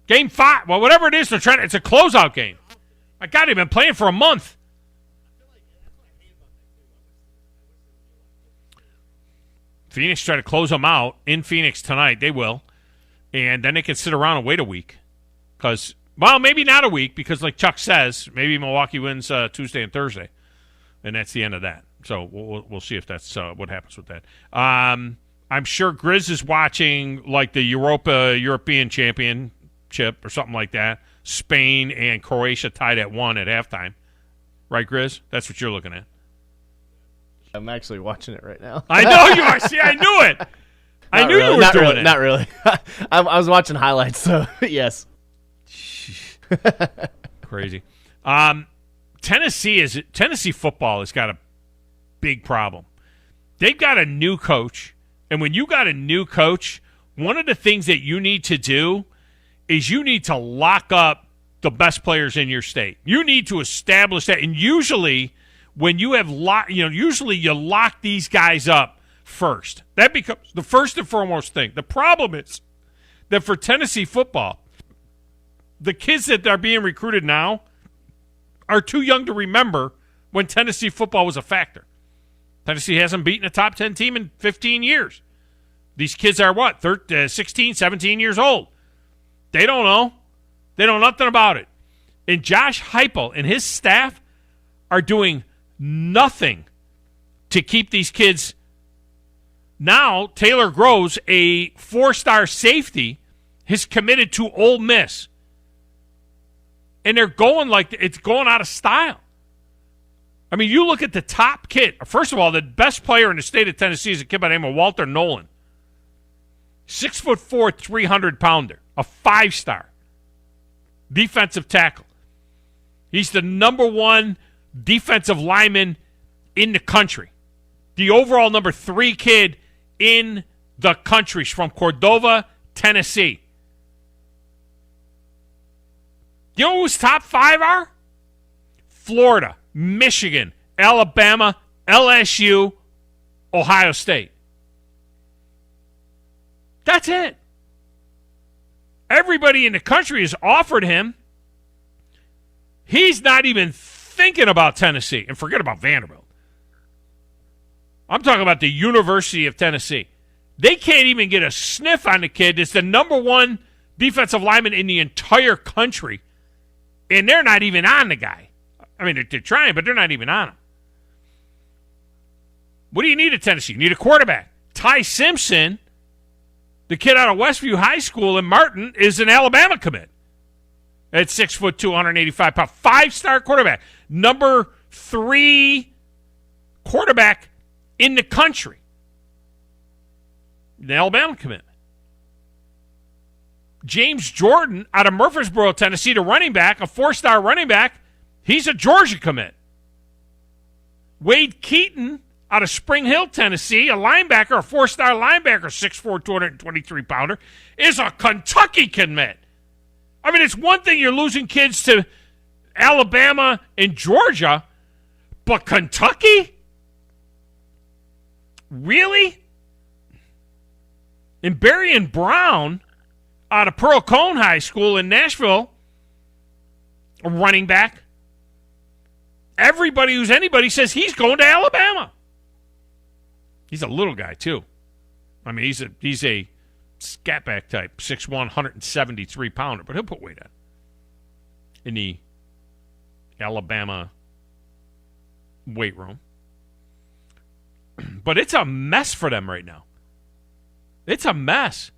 Game 5. Well, whatever it is, they're trying. It's a closeout game. My God, they've been playing for a month. Phoenix try to close them out in Phoenix tonight. They will. And then they can sit around and wait a week. Because, well, maybe not a week, because like Chuck says, maybe Milwaukee wins Tuesday and Thursday. And that's the end of that. So we'll see if that's what happens with that. I'm sure Grizz is watching like the European Championship or something like that. Spain and Croatia tied at 1 at halftime. Right, Grizz? That's what you're looking at. I'm actually watching it right now. I know you are. See, I knew it. I knew you were doing it. Not really. I was watching highlights, so yes. Crazy. Tennessee football has got a big problem. They've got a new coach, and when you got a new coach, one of the things that you need to do is you need to lock up the best players in your state. You need to establish that, and usually when you have usually you lock these guys up first. That becomes the first and foremost thing. The problem is that for Tennessee football, the kids that are being recruited now are too young to remember when Tennessee football was a factor. Tennessee hasn't beaten a top 10 team in 15 years. These kids are what, 16, 17 years old. They don't know. They know nothing about it. And Josh Heupel and his staff are doing nothing to keep these kids. Now, Taylor Groves, a 4-star safety, has committed to Ole Miss. And they're going like it's going out of style. I mean, you look at the top kid. First of all, the best player in the state of Tennessee is a kid by the name of Walter Nolan. 6'4", 300-pounder, a 5-star defensive tackle. He's the number 1 defensive lineman in the country. The overall number 3 kid in the country. He's from Cordova, Tennessee. You know who's top 5 are? Florida, Michigan, Alabama, LSU, Ohio State. That's it. Everybody in the country has offered him. He's not even thinking about Tennessee. And forget about Vanderbilt. I'm talking about the University of Tennessee. They can't even get a sniff on the kid. It's the number 1 defensive lineman in the entire country. And they're not even on the guy. I mean, they're trying, but they're not even on him. What do you need at Tennessee? You need a quarterback. Ty Simpson, the kid out of Westview High School in Martin, is an Alabama commit. At 6'2", 285-pound, 5-star quarterback. Number 3 quarterback in the country. An Alabama commitment. James Jordan out of Murfreesboro, Tennessee, the running back, a 4-star running back. He's a Georgia commit. Wade Keaton out of Spring Hill, Tennessee, a linebacker, a 4-star linebacker, 6'4", 223-pounder, is a Kentucky commit. I mean, it's one thing you're losing kids to Alabama and Georgia, but Kentucky? Really? And Barry and Brown out of Pearl Cone High School in Nashville a running back. Everybody who's anybody says he's going to Alabama. He's a little guy, too. I mean, he's a scatback type, 6'1", 173-pounder, but he'll put weight on in the Alabama weight room. But it's a mess for them right now. It's a mess.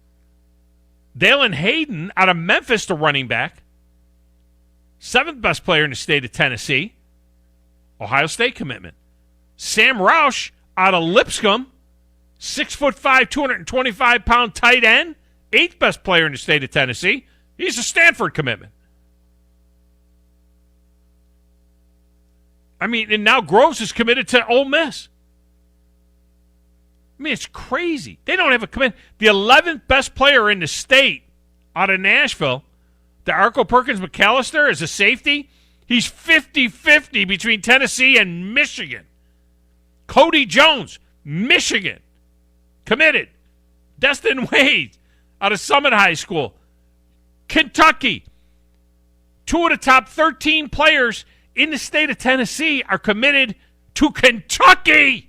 Dalen Hayden out of Memphis, the running back. 7th best player in the state of Tennessee. Ohio State commitment. Sam Roush out of Lipscomb. 6'5", 225-pound tight end. 8th best player in the state of Tennessee. He's a Stanford commitment. I mean, and now Groves is committed to Ole Miss. I mean, it's crazy. They don't have a commitment. The 11th best player in the state out of Nashville, DeArco Perkins McAllister, is a safety. He's 50-50 between Tennessee and Michigan. Cody Jones, Michigan, committed. Destin Wade out of Summit High School. Kentucky. 2 of the top 13 players in the state of Tennessee are committed to Kentucky.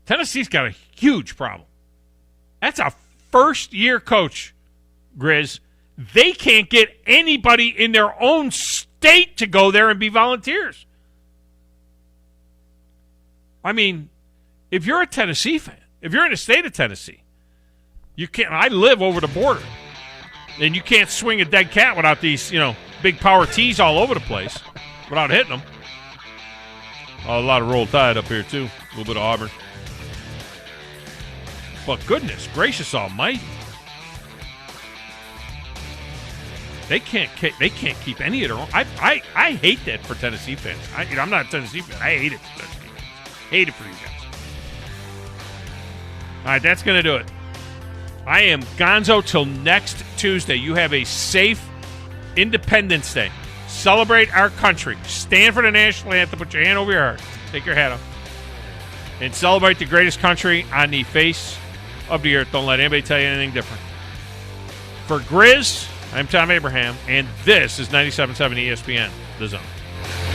Tennessee's got a huge problem. That's a first-year coach, Grizz. They can't get anybody in their own state to go there and be volunteers. I mean, if you're a Tennessee fan, if you're in the state of Tennessee, you can't. I live over the border, and you can't swing a dead cat without these, big power tees all over the place without hitting them. A lot of Roll Tide up here too. A little bit of Auburn. But goodness gracious almighty. They can't keep any of their own. I hate that for Tennessee fans. I'm not a Tennessee fan. I hate it for Tennessee fans. Hate it for you guys. All right, that's going to do it. I am gonzo till next Tuesday. You have a safe Independence Day. Celebrate our country. Stand for the national anthem. Put your hand over your heart. Take your hat off. And celebrate the greatest country on the face of the earth. Don't let anybody tell you anything different. For Grizz, I'm Thom Abraham, and this is 97.7 ESPN, The Zone.